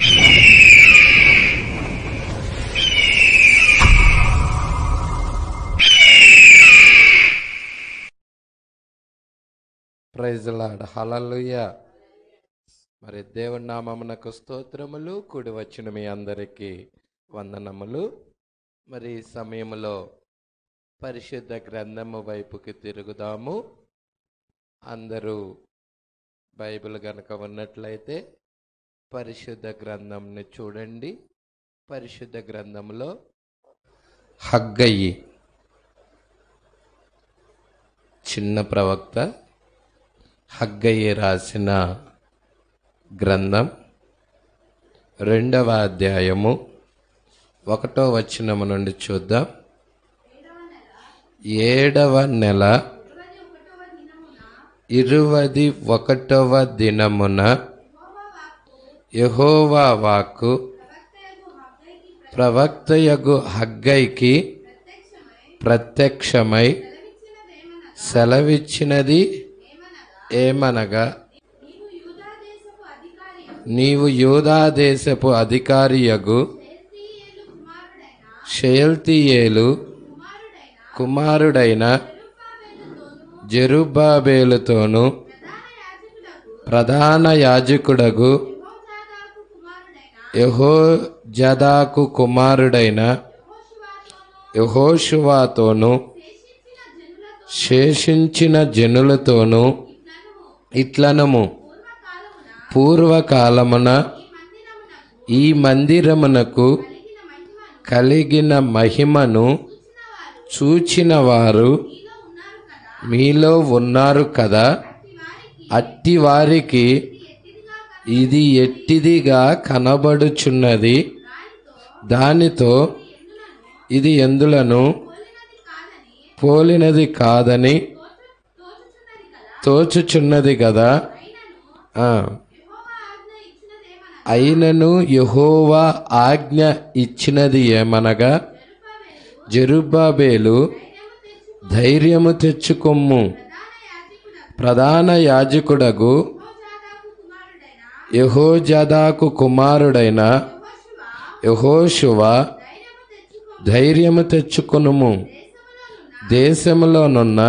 Praise lord, హల్లెలూయా. మరి దేవుని నామమునకు స్తోత్రములు. కూడి వచ్చిన మీ అందరికీ వందనములు. మరి ఈ సమయంలో పరిశుద్ధ గ్రంథము వైపుకి తిరుగుదాము. అందరూ బైబిల్ గనక ఉన్నట్లయితే పరిశుద్ధ గ్రంథంని చూడండి. పరిశుద్ధ గ్రంథంలో హగ్గయి, చిన్న ప్రవక్త హగ్గయి రాసిన గ్రంథం 2వ అధ్యాయము 1వ వచనము నుండి చూద్దాం. 7వ నెల 21వ దినమున యెహోవా వాక్కు ప్రవక్తయగు హగ్గయికి ప్రత్యక్షమై సెలవిచ్చినది ఏమనగా, నీవు యూదా దేశపు అధికారియగు షయల్తీయేలు కుమారుడైన జెరుబ్బాబేలుతోను ప్రధాన యాజకుడగు యెహోజాదాకు కుమారుడైన యెహోషువతోను శేషించిన జనులతోను ఇట్లనము, పూర్వకాలమున ఈ మందిరమునకు కలిగిన మహిమను చూచిన వారు మీలో ఉన్నారు కదా. అట్టి వారికి ఇది ఎట్టిదిగా కనబడుచున్నది, దానితో ఇది ఎందులను పోలినది కాదని తోచుచున్నది కదా. అయినను యెహోవా ఆజ్ఞ ఇచ్చినది ఏమనగా, జెరుబ్బాబేలు ధైర్యము తెచ్చుకొమ్ము, ప్రధాన యాజకుడగు యెహోజాదాకు కుమారుడైన యెహోషువ ధైర్యము తెచ్చుకొనుము. దేశములోనున్న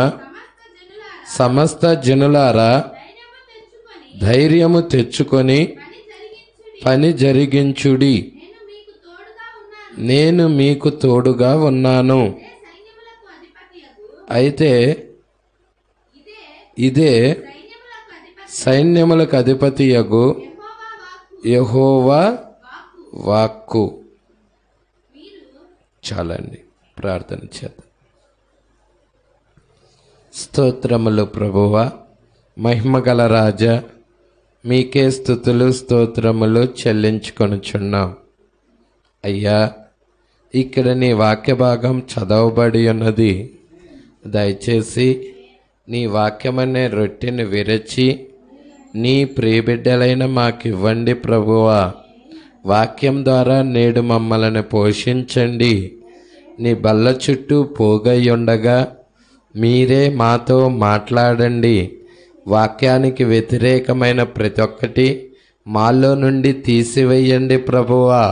సమస్త జనులారా ధైర్యము తెచ్చుకొని పని జరిగించుడి, నేను మీకు తోడుగా ఉన్నాను. అయితే ఇదే సైన్యములకు అధిపతియగు యెహోవా వాక్కు. చాలండి, ప్రార్థన చేద్దాం. స్తోత్రములు ప్రభువా, మహిమగల రాజా, మీకే స్తుతులు స్తోత్రములు చెల్లించుకొనుచున్నాం. అయ్యా, ఇక్కడ నీ వాక్య భాగం చదవబడి ఉన్నది. దయచేసి నీ వాక్యమనే రొట్టెని విరచి నీ ప్రియబిడ్డలైన మాకివ్వండి ప్రభువా. వాక్యం ద్వారా నేడు మమ్మల్ని పోషించండి. నీ బల్ల చుట్టూ పోగై ఉండగా మీరే మాతో మాట్లాడండి. వాక్యానికి వ్యతిరేకమైన ప్రతి ఒక్కటి మాలో నుండి తీసివేయండి ప్రభువా.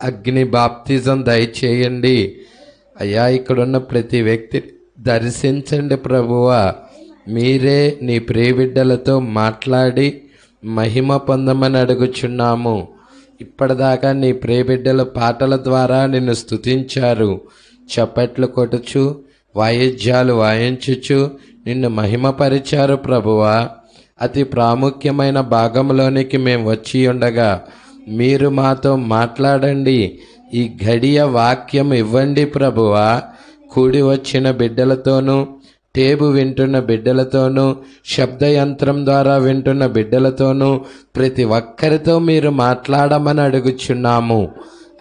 అగ్ని బాప్తిజం దయచేయండి అయ్యా. ఇక్కడున్న ప్రతి వ్యక్తి దర్శించండి ప్రభువా. మీరే నీ ప్రియబిడ్డలతో మాట్లాడి మహిమ పొందమని అడుగుచున్నాము. ఇప్పటిదాకా నీ ప్రియబిడ్డల పాటల ద్వారా నిన్ను స్తుతించారు. చప్పట్లు కొట్టుచు వాయిద్యాలు వాయించుచు నిన్ను మహిమపరిచారు ప్రభువా. అతి ప్రాముఖ్యమైన భాగంలోనికి మేము వచ్చి ఉండగా మీరు మాతో మాట్లాడండి. ఈ గడియ వాక్యం ఇవ్వండి ప్రభువా. కూడి వచ్చిన బిడ్డలతోనూ, టేబు వింటున్న బిడ్డలతోనూ, శబ్దయంత్రం ద్వారా వింటున్న బిడ్డలతోనూ ప్రతి ఒక్కరితో మీరు మాట్లాడమని అడుగుచున్నాము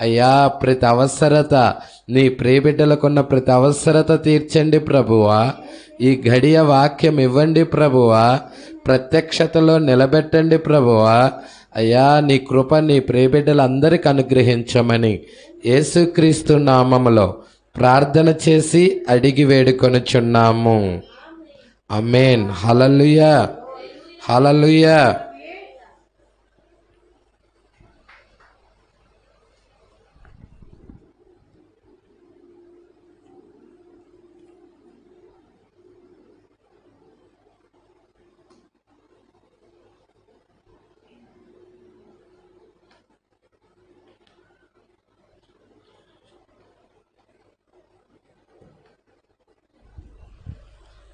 అయ్యా. ప్రతి అవసరత, నీ ప్రియబిడ్డలకున్న ప్రతి అవసరత తీర్చండి ప్రభువా. ఈ గడియ వాక్యం ఇవ్వండి ప్రభువా. ప్రత్యక్షతలో నిలబెట్టండి ప్రభువా. అయ్యా, నీ కృప నీ ప్రియబిడ్డలందరికీ అనుగ్రహించమని యేసుక్రీస్తు నామములో ప్రార్థన చేసి అడిగి వేడుకొనుచున్నాము. ఆమేన్. హల్లెలూయా, హల్లెలూయా.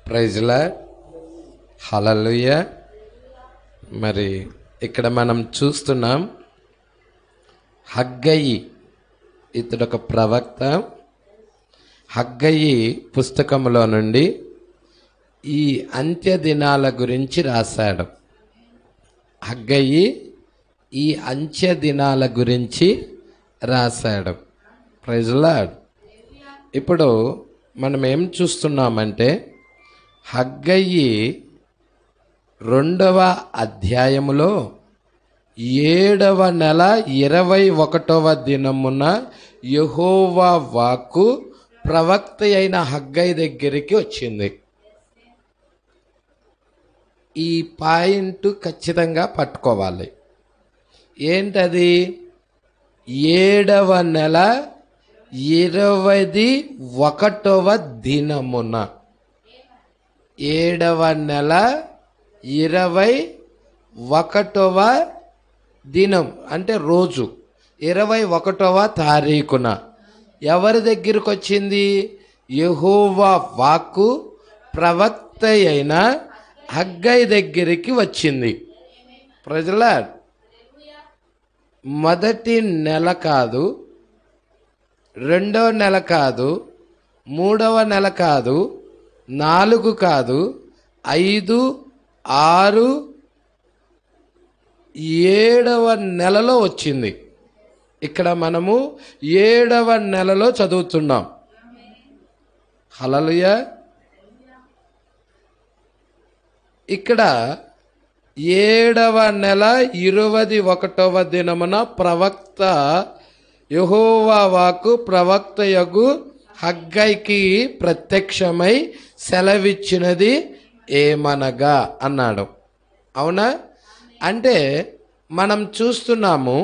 ప్రైజ్లా హల్లెలూయా. మరి ఇక్కడ మనం చూస్తున్నాం, హగ్గయి ఇతడొక ప్రవక్త. హగ్గయి పుస్తకంలో నుండి ఈ అంత్య దినాల గురించి రాశాడు. హగ్గయి ఈ అంత్య దినాల గురించి రాశాడు. Praise lord. ఇప్పుడు మనం ఏం చూస్తున్నామంటే, హగ్గయి 2వ అధ్యాయములో 7వ నెల 21వ దినమున యెహోవా వాక్కు ప్రవక్త అయిన హగ్గయి దగ్గరికి వచ్చింది. ఈ పాయింట్ ఖచ్చితంగా పట్టుకోవాలి. ఏంటది? 7వ నెల 21వ దినమున, 7వ నెల 21వ దినం అంటే రోజు, 21వ తారీఖున ఎవరి దగ్గరికి వచ్చింది? యెహోవా వాక్కు ప్రవక్త అయిన హగ్గయి దగ్గరికి వచ్చింది. ప్రజలా, మొదటి నెల కాదు, 2వ నెల కాదు, 3వ నెల కాదు, 4 కాదు, 5, 6, 7వ నెలలో వచ్చింది. ఇక్కడ మనము 7వ నెలలో చదువుతున్నాం. హల్లెలూయా. ఇక్కడ 7వ నెల 21వ దినమున ప్రవక్త యెహోవా వాక్కు ప్రవక్తయగు హగ్గయికి ప్రత్యక్షమై సెలవిచ్చినది ఏమనగా అన్నాడు. అవునా? అంటే మనం చూస్తున్నాము,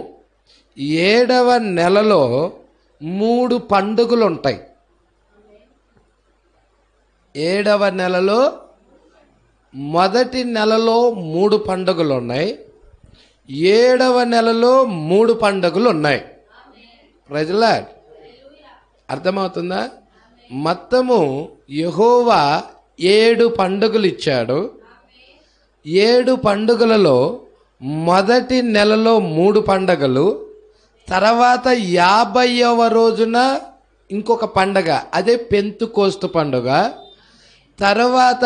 7వ నెలలో 3 పండుగలు ఉంటాయి. 7వ నెలలో మొదటి నెలలో 3 పండుగలు ఉన్నాయి, 7వ నెలలో 3 పండుగలు ఉన్నాయి. ప్రజలా, అర్థమవుతుందా? మొత్తము యెహోవా 7 పండుగలు ఇచ్చాడు. 7 పండుగలలో మొదటి నెలలో 3 పండుగలు, తర్వాత 50వ రోజున ఇంకొక పండగ, అదే పెంతుకోస్తు పండుగ. తర్వాత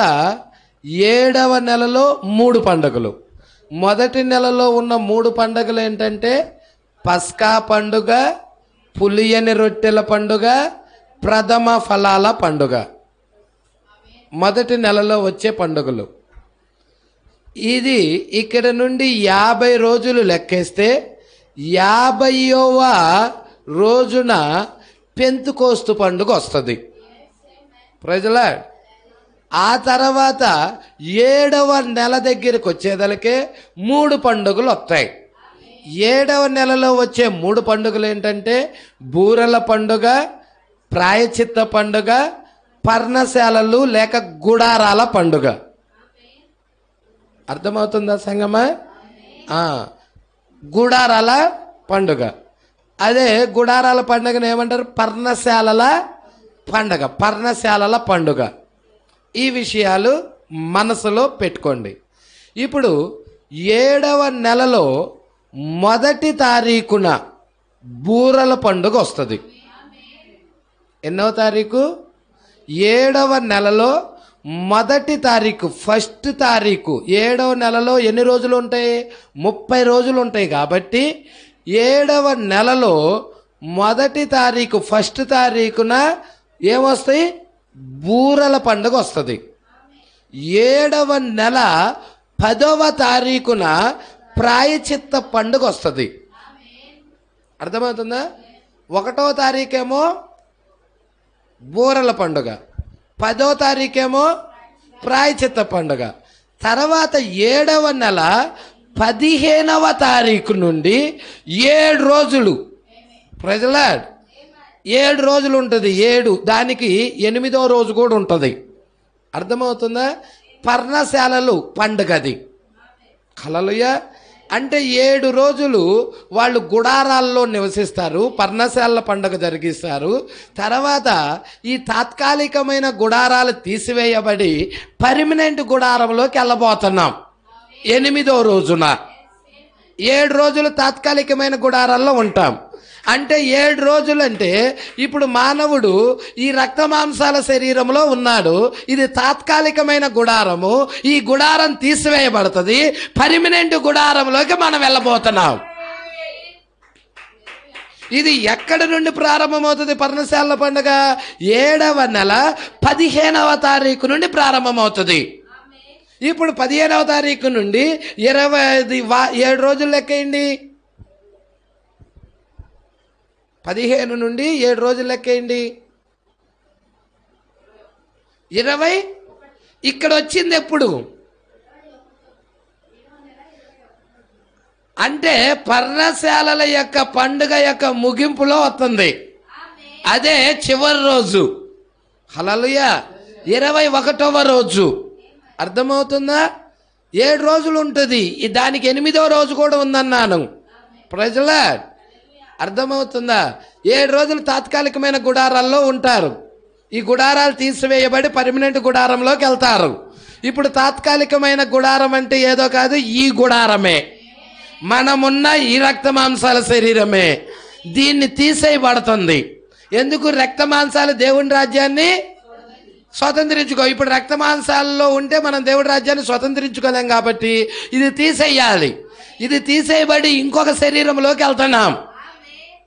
7వ నెలలో 3 పండుగలు. మొదటి నెలలో ఉన్న 3 పండుగలు ఏంటంటే పస్కా పండుగ, పులియని రొట్టెల పండుగ, ప్రథమ ఫలాల పండుగ. మొదటి నెలలో వచ్చే పండుగలు. ఇది ఇక్కడ నుండి 50 రోజులు లెక్కేస్తే 50వ రోజున పెంతుకోస్తు పండుగ వస్తుంది. ప్రజలా, ఆ తర్వాత 7వ నెల దగ్గరికి వచ్చేదలకే 3 పండుగలు వస్తాయి. 7వ నెలలో వచ్చే 3 పండుగలు ఏంటంటే బూరల పండుగ, ప్రాయచిత్త పండుగ, పర్ణశాలలు లేక గుడారాల పండుగ. అర్థమవుతుందా సంగమా? గుడారాల పండుగ. అదే గుడారాల పండుగను ఏమంటారు? పర్ణశాలల పండుగ. పర్ణశాలల పండుగ. ఈ విషయాలు మనసులో పెట్టుకోండి. ఇప్పుడు 7వ నెలలో మొదటి తారీఖున బూరల పండుగ వస్తుంది. ఎన్నవ తారీఖు? 7వ నెలలో మొదటి తారీఖు, ఫస్ట్ తారీఖు. 7వ నెలలో ఎన్ని రోజులు ఉంటాయి? 30 రోజులు ఉంటాయి. కాబట్టి 7వ నెలలో మొదటి తారీఖు, ఫస్ట్ తారీఖున ఏమొస్తాయి? బూరల పండుగ వస్తుంది. 7వ నెల 10వ తారీఖున ప్రాయచిత్త పండుగ వస్తుంది. అర్థమవుతుందా? 1వ తారీఖేమో బూరల పండుగ, 10వ తారీఖేమో ప్రాయచిత్త పండుగ. తర్వాత 7వ నెల 15వ తారీఖు నుండి 7 రోజులు. ప్రజలా, 7 రోజులు ఉంటుంది. 7 దానికి 8వ రోజు కూడా ఉంటుంది. అర్థమవుతుందా? పర్ణశాలలు పండుగది. హల్లెలూయా. అంటే 7 రోజులు వాళ్ళు గుడారాల్లో నివసిస్తారు, పర్ణశాల పండుగ జరిగిస్తారు. తర్వాత ఈ తాత్కాలికమైన గుడారాలు తీసివేయబడి పర్మనెంట్ గుడారంలోకి వెళ్ళబోతున్నాం 8వ రోజున. 7 రోజులు తాత్కాలికమైన గుడారాల్లో ఉంటాం. అంటే 7 రోజులు అంటే ఇప్పుడు మానవుడు ఈ రక్త మాంసాల శరీరంలో ఉన్నాడు. ఇది తాత్కాలికమైన గుడారము. ఈ గుడారం తీసివేయబడుతుంది, పర్మనెంట్ గుడారంలోకి మనం వెళ్ళబోతున్నాం. ఇది ఎక్కడి నుండి ప్రారంభమవుతుంది? పర్ణశాల పండుగ 7వ నెల 15వ తారీఖు నుండి ప్రారంభమవుతుంది. ఇప్పుడు 15వ తారీఖు నుండి 7 రోజులు లెక్కేయండి. 15 నుండి 7 రోజులు లెక్కేయండి. 20 ఇక్కడ వచ్చింది ఎప్పుడు? అంటే పర్ణశాలల యొక్క పండుగ యొక్క ముగింపులో వస్తుంది. అదే చివరి రోజు. హల్లెలూయా. 21వ రోజు. అర్థమవుతుందా? 7 రోజులు ఉంటుంది. దానికి 8వ రోజు కూడా ఉందన్నాను. Praise the lord. అర్థమవుతుందా? 7 రోజులు తాత్కాలికమైన గుడారాల్లో ఉంటారు. ఈ గుడారాలు తీసివేయబడి పర్మనెంట్ గుడారంలోకి వెళ్తారు. ఇప్పుడు తాత్కాలికమైన గుడారం అంటే ఏదో కాదు, ఈ గుడారమే, మనమున్న ఈ రక్త మాంసాల శరీరమే. దీన్ని తీసేయబడుతుంది. ఎందుకు? రక్త మాంసాలు దేవుని రాజ్యాన్ని స్వతంత్రించుకో. ఇప్పుడు రక్త మాంసాలలో ఉంటే మనం దేవుడి రాజ్యాన్ని స్వతంత్రించుకోలేం కాబట్టి ఇది తీసేయాలి. ఇది తీసేయబడి ఇంకొక శరీరంలోకి వెళ్తున్నాం.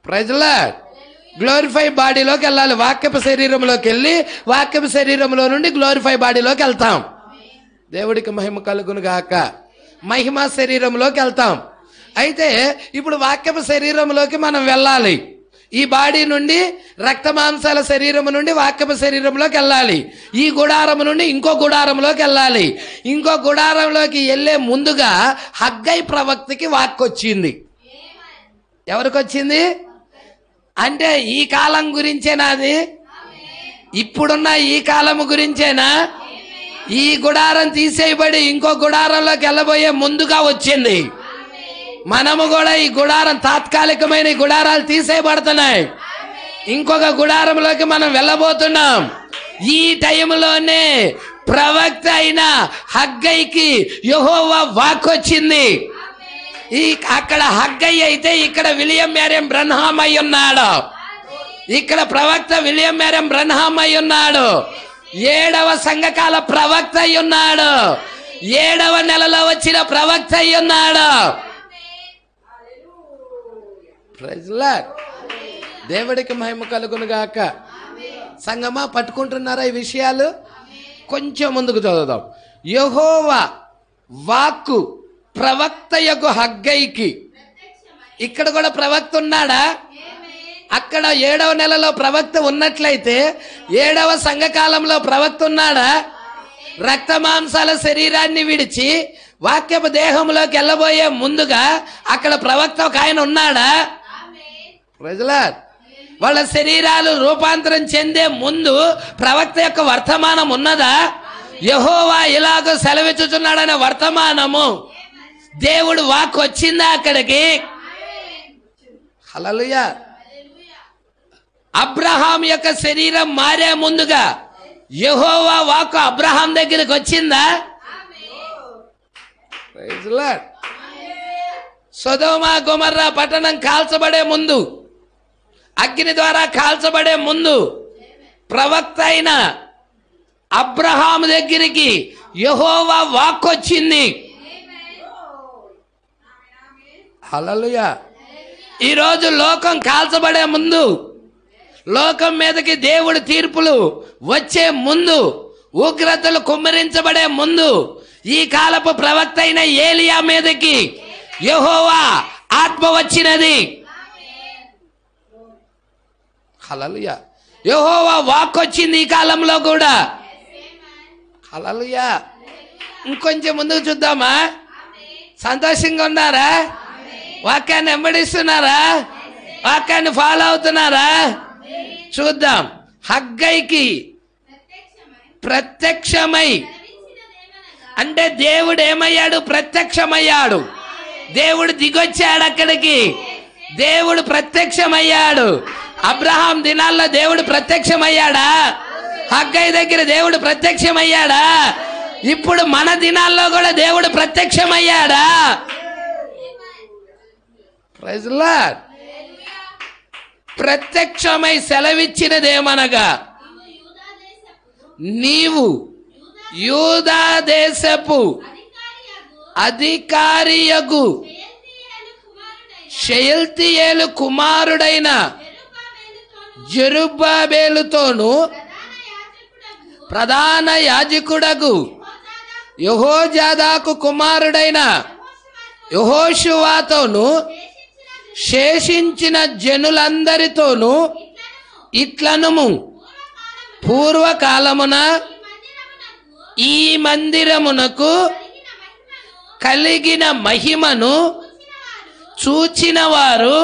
Praise the lord. గ్లోరిఫై బాడీలోకి వెళ్ళాలి. వాక్యపు శరీరంలోకి వెళ్ళి వాక్యపు శరీరంలో నుండి గ్లోరిఫై బాడీలోకి వెళ్తాం. దేవుడికి మహిమ కలుగును గాక. మహిమ శరీరంలోకి వెళ్తాం. అయితే ఇప్పుడు వాక్యపు శరీరంలోకి మనం వెళ్ళాలి. ఈ బాడీ నుండి రక్త మాంసాల శరీరం నుండి వాక్యపు శరీరంలోకి వెళ్ళాలి. ఈ గుడారం నుండి ఇంకో గుడారంలోకి వెళ్ళాలి. ఇంకో గుడారంలోకి వెళ్ళే ముందుగా హగ్గై ప్రవక్తకి వాక్కు వచ్చింది. ఎవరికి వచ్చింది? అంటే ఈ కాలం గురించేనా? అది ఇప్పుడున్న ఈ కాలం గురించేనా? ఈ గుడారం తీసేయబడి ఇంకో గుడారంలోకి వెళ్ళబోయే ముందుగా వచ్చింది. మనము కూడా ఈ గుడారం, తాత్కాలికమైన ఈ గుడారాలు తీసేయబడుతున్నాయి. ఇంకొక గుడారంలోకి మనం వెళ్ళబోతున్నాం. ఈ టైంలోనే ప్రవక్త అయిన హగ్గైకి యెహోవా వాక్కు వచ్చింది. అక్కడ హగ్గై అయితే ఇక్కడ విలియం మ్యారియం బ్రన్హాం అయి ఉన్నాడు. ఇక్కడ ప్రవక్త విలియం మ్యారియం బ్రన్హాం అయి ఉన్నాడు. 7వ సంఘకాల ప్రవక్త అయి ఉన్నాడు. 7వ నెలలో వచ్చిన ప్రవక్త అయి ఉన్నాడు. Praise the lord. దేవుడికి మహిమ కలుగును గాక. సంగమా పట్టుకుంటున్నారా ఈ విషయాలు? కొంచెం ముందుకు చదువుదాం. యెహోవా వాక్కు ప్రవక్త యొక్క హగ్గైకి. ఇక్కడ కూడా ప్రవక్త ఉన్నాడా? అక్కడ 7వ నెలలో ప్రవక్త ఉన్నట్లయితే 7వ సంఘకాలంలో ప్రవక్త ఉన్నాడా? రక్త మాంసాల శరీరాన్ని విడిచి వాక్యపు దేహంలోకి వెళ్ళబోయే ముందుగా అక్కడ ప్రవక్త ఒక ఆయన ఉన్నాడా? Praise the lord. వాళ్ళ శరీరాలు రూపాంతరం చెందే ముందు ప్రవక్త యొక్క వర్తమానం ఉన్నదా? యెహోవా ఇలాగ సెలవిచ్చుచున్నాడనే వర్తమానము, దేవుడు వాక్కు వచ్చిందా అక్కడికి? హల్లెలూయా. అబ్రహాం యొక్క శరీరం మారే ముందుగా యెహోవా వాక్కు అబ్రహాం దగ్గరికి వచ్చిందా? Praise the Lord. సొదొమ గొమొర్రా పట్టణం కాల్చబడే ముందు, అగ్ని ద్వారా కాల్చబడే ముందు ప్రవక్త అయిన అబ్రహాం దగ్గరికి యెహోవా వాక్కు వచ్చింది. హల్లెలూయా. ఈరోజు లోకం కాల్చబడే ముందు, లోకం మీదకి దేవుడి తీర్పులు వచ్చే ముందు, ఉగ్రతలు కుమ్మరించబడే ముందు ఈ కాలపు ప్రవక్త అయిన ఏలియా మీదకి యెహోవా ఆత్మ వచ్చినది. హల్లెలూయా. యెహోవా వాక్కు వచ్చింది ఈ కాలంలో కూడా. హల్లెలూయా. ఇంకొంచెం ముందుకు చూద్దామా? సంతోషంగా ఉన్నారా? వాక్యాన్ని వెంబడిస్తున్నారా? వాక్యాన్ని ఫాలో అవుతున్నారా? చూద్దాం. హగ్గైకి ప్రత్యక్షమై అంటే దేవుడు ఏమయ్యాడు? ప్రత్యక్షమయ్యాడు. దేవుడు దిగొచ్చాడు అక్కడికి. దేవుడు ప్రత్యక్షమయ్యాడు. అబ్రహాం దినాల్లో దేవుడు ప్రత్యక్షమయ్యాడా? హగ్గయి దగ్గర దేవుడు ప్రత్యక్షమయ్యాడా? ఇప్పుడు మన దినాల్లో కూడా దేవుడు ప్రత్యక్షమయ్యాడా? Praise lord. ప్రత్యక్షమై సెలవిచ్చినదేమనగా, నీవు యూదా దేశపు అధికారియగు షయల్తీయేలు కుమారుడైన జెరుబ్బాబేలుతోను ప్రధాన యాజకుడగు యెహోజాదాకు కుమారుడైన యెహోషువతోను శేషించిన జనులందరితోనూ ఇట్లనుము, పూర్వకాలమున ఈ మందిరమునకు కలిగిన మహిమను చూచిన వారు.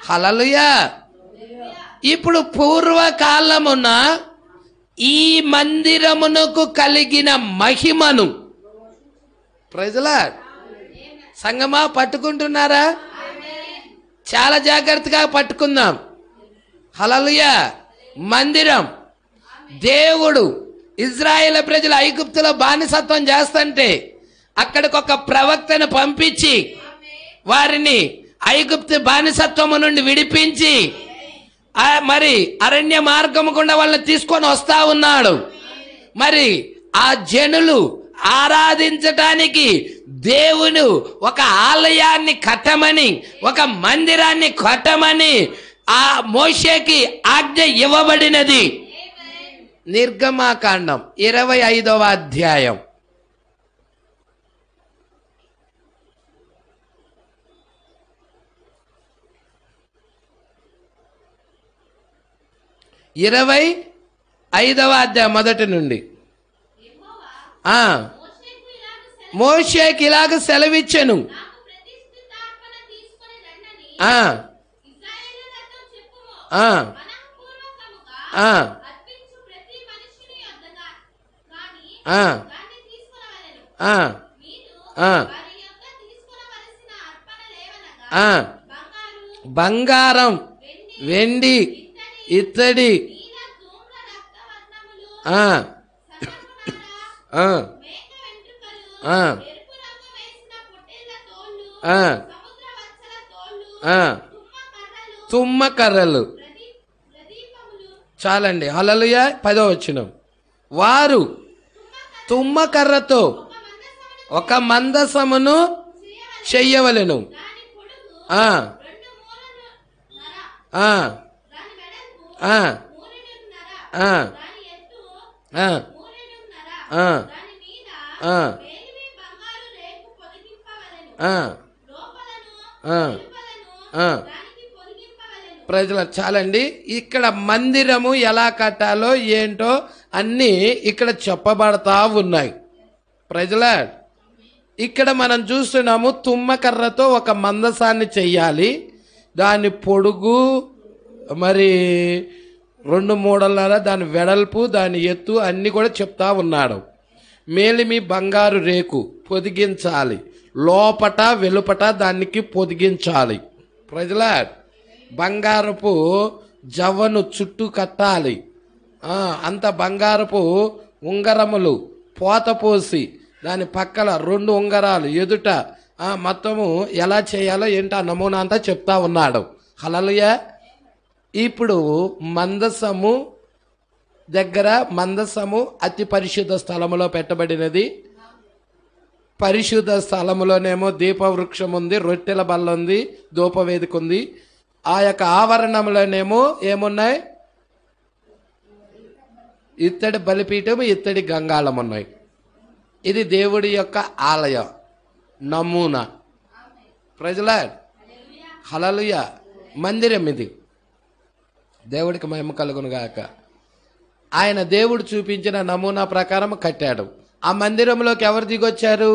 హల్లెలూయా. ఇప్పుడు పూర్వకాలమున ఈ మందిరమునకు కలిగిన మహిమను, ప్రైజ్ లార్డ్, సంగమా పట్టుకుంటున్నారా? చాలా జాగ్రత్తగా పట్టుకుందాం. హల్లెలూయా. మందిరం, దేవుడు ఇజ్రాయేల్ ప్రజలు ఐగుప్తులో బానిసత్వం చేస్తుంటే అక్కడికి ఒక ప్రవక్తను పంపించి వారిని ఐగుప్తు బానిసత్వము నుండి విడిపించి మరి అరణ్య మార్గము గుండా వాళ్ళని తీసుకొని వస్తా ఉన్నాడు. మరి ఆ జనులు ఆరాధించటానికి దేవుడు ఒక ఆలయాన్ని కట్టమని, ఒక మందిరాన్ని కట్టమని ఆ మోషేకి ఆజ్ఞ ఇవ్వబడినది. నిర్గమాకాండం 25వ అధ్యాయం 25వ అధ్యాయం మొదటి నుండి. మోషేకి ఇలాగ సెలవిచ్చెను. బంగారం, వెండి, ఇత్తడి, తుమ్మ కర్రలు. చాలండి. హల్లెలూయా. 10వ వచనం. వారు తుమ్మ కర్రతో ఒక మందసమును చెయ్యవలెను. ప్రజలు చాలండి. ఇక్కడ మందిరము ఎలా కట్టాలో ఏంటో అన్నీ ఇక్కడ చెప్పబడతా ఉన్నాయి. ప్రజల ఇక్కడ మనం చూస్తున్నాము, తుమ్మకర్రతో ఒక మందసాన్ని చెయ్యాలి. దాని పొడుగు మరి 2 మూడన్నర, దాని వెడల్పు, దాని ఎత్తు అన్నీ కూడా చెప్తా ఉన్నాడు. మేలిమి బంగారు రేకు పొదిగించాలి, లోపట వెలుపట దానికి పొదిగించాలి. ప్రజల బంగారపు జవ్వను చుట్టూ కట్టాలి. అంత బంగారపు ఉంగరములు పోత పోసి దాని పక్కల 2 ఉంగరాలు ఎదుట మొత్తము ఎలా చేయాలో ఏంటో నమూనా అంతా చెప్తా ఉన్నాడు. హల్లెలూయా. ఇప్పుడు మందసము దగ్గర, మందసము అతి పరిశుద్ధ స్థలములో పెట్టబడినది. పరిశుద్ధ స్థలములోనేమో దీపవృక్షం ఉంది, రొట్టెల బల్ల ఉంది, ధూపవేదిక ఉంది. ఆ యొక్క ఆవరణంలోనేమో ఏమున్నాయి? ఇత్తడి బలిపీఠం, ఇత్తడి గంగాళం ఉన్నాయి. ఇది దేవుడి యొక్క ఆలయం నమూనా. ప్రజల హల్లెలూయా. మందిరం ఇది. దేవుడికి మహిమ కలుగును గాక. ఆయన దేవుడు చూపించిన నమూనా ప్రకారం కట్టాడు. ఆ మందిరంలోకి ఎవరు దిగొచ్చారు?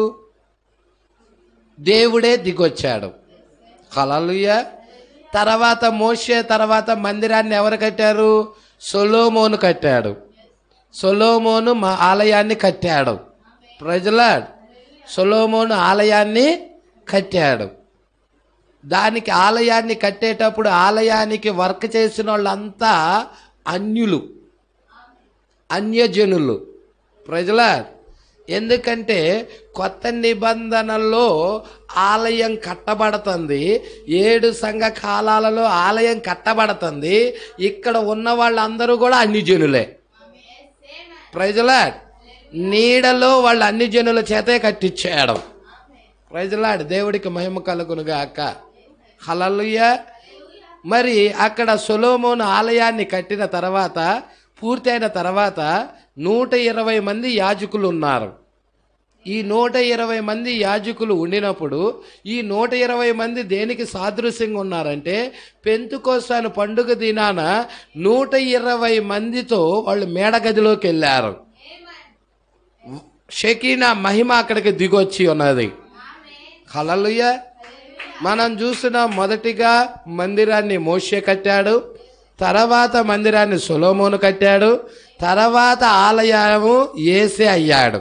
దేవుడే దిగొచ్చాడు. హల్లెలూయా. తర్వాత మోషే తర్వాత మందిరాన్ని ఎవరు కట్టారు? సొలొమోను కట్టాడు. సొలొమోను మా ఆలయాన్ని కట్టాడు. ప్రజల సొలొమోను ఆలయాన్ని కట్టాడు. దానికి ఆలయాన్ని కట్టేటప్పుడు ఆలయానికి వర్క్ చేసిన వాళ్ళంతా అన్యులు, అన్యజనులు. ప్రజల ఎందుకంటే కొత్త నిబంధనలో ఆలయం కట్టబడుతుంది, 7 సంఘ కాలాలలో ఆలయం కట్టబడుతుంది. ఇక్కడ ఉన్న వాళ్ళందరూ కూడా అన్యజనులే. ప్రజల నీడలో వాళ్ళు అన్యజనుల చేతే కట్టించేయడం. ప్రజలాడు దేవుడికి మహిమ కలుగునుగాక. హల్లెలూయా. మరి అక్కడ సొలొమోను ఆలయాన్ని కట్టిన తర్వాత, పూర్తయిన తర్వాత 120 మంది యాజకులు ఉన్నారు. ఈ 120 మంది యాజకులు ఉండినప్పుడు ఈ 120 మంది దేనికి సాదృశ్యంగా ఉన్నారంటే, పెంతుకోస్తాను పండుగ దినాన 120 మందితో వాళ్ళు మేడగదిలోకి వెళ్ళారు. షకీనా మహిమ అక్కడికి దిగొచ్చి ఉన్నది. హల్లెలూయా. మనం చూస్తున్నాం, మొదటిగా మందిరాన్ని మోషే కట్టాడు, తర్వాత మందిరాన్ని సొలొమోను కట్టాడు, తర్వాత ఆలయము యేసే అయ్యాడు.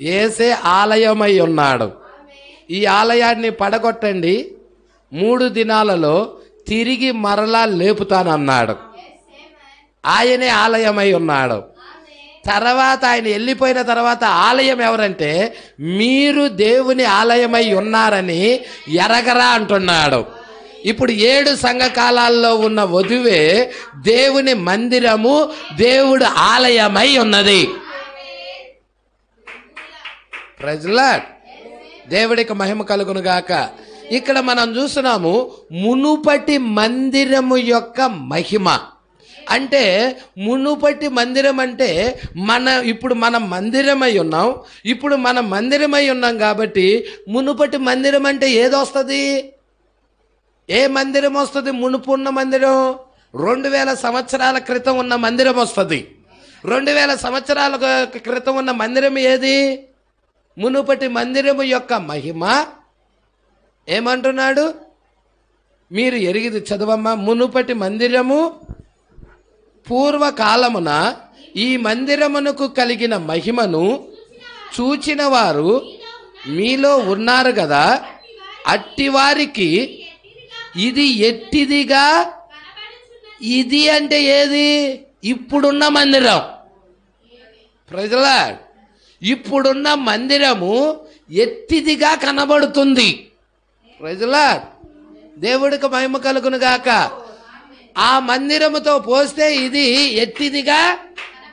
యేసే ఆలయమై ఉన్నాడు. ఈ ఆలయాన్ని పడగొట్టండి, 3 దినాలలో తిరిగి మరలా లేపుతానన్నాడు. ఆయనే ఆలయమై ఉన్నాడు. తర్వాత ఆయన వెళ్ళిపోయిన తర్వాత ఆలయం ఎవరంటే, మీరు దేవుని ఆలయమై ఉన్నారని ఎరగరా అంటున్నాడు. ఇప్పుడు 7 సంఘకాలాల్లో ఉన్న వధువే దేవుని మందిరము, దేవుడు ఆలయమై ఉన్నది. ప్రజలా దేవుడికి మహిమ కలుగును గాక. ఇక్కడ మనం చూస్తున్నాము మునుపటి మందిరము యొక్క మహిమ. అంటే మునుపటి మందిరం అంటే ఇప్పుడు మనం మందిరమై ఉన్నాం. ఇప్పుడు మనం మందిరమై ఉన్నాం కాబట్టి మునుపటి మందిరం అంటే ఏదొస్తుంది? ఏ మందిరం వస్తుంది? మునుపు ఉన్న మందిరం 2000 సంవత్సరాల క్రితం ఉన్న మందిరం వస్తుంది. 2000 సంవత్సరాల క్రితం ఉన్న మందిరం ఏది? మునుపటి మందిరము యొక్క మహిమ ఏమంటున్నాడు? మీరు ఎరిగిది చదవమ్మా. మునుపటి మందిరము పూర్వకాలమున ఈ మందిరమునకు కలిగిన మహిమను చూచిన వారు మీలో ఉన్నారు కదా, అట్టివారికి ఇది ఎట్టిదిగా. ఇది అంటే ఏది? ఇప్పుడున్న మందిరం. ప్రజలా ఇప్పుడున్న మందిరము ఎట్టిదిగా కనబడుతుంది. ప్రజలా దేవుడికి మహిమ కలుగును గాక. ఆ మందిరముతో పోస్తే ఇది ఎట్టిదిగా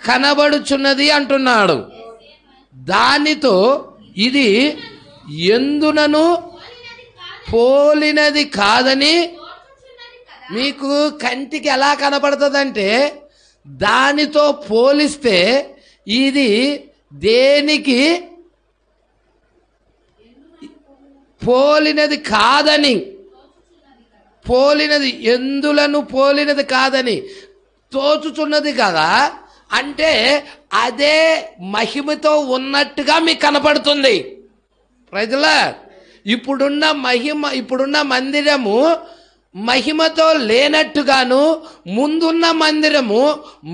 కనబడుచున్నది అంటున్నాడు. దానితో ఇది ఎందునను పోలినది కాదని మీకు కంటికి ఎలా కనబడుతుందంటే, దానితో పోలిస్తే ఇది దేనికి పోలినది కాదని, పోలినది ఎందులను పోలినది కాదని తోచుచున్నది కదా. అంటే అదే మహిమతో ఉన్నట్టుగా మీకు కనపడుతుంది. ప్రజలా ఇప్పుడున్న మహిమ, ఇప్పుడున్న మందిరము మహిమతో లేనట్టుగాను, ముందున్న మందిరము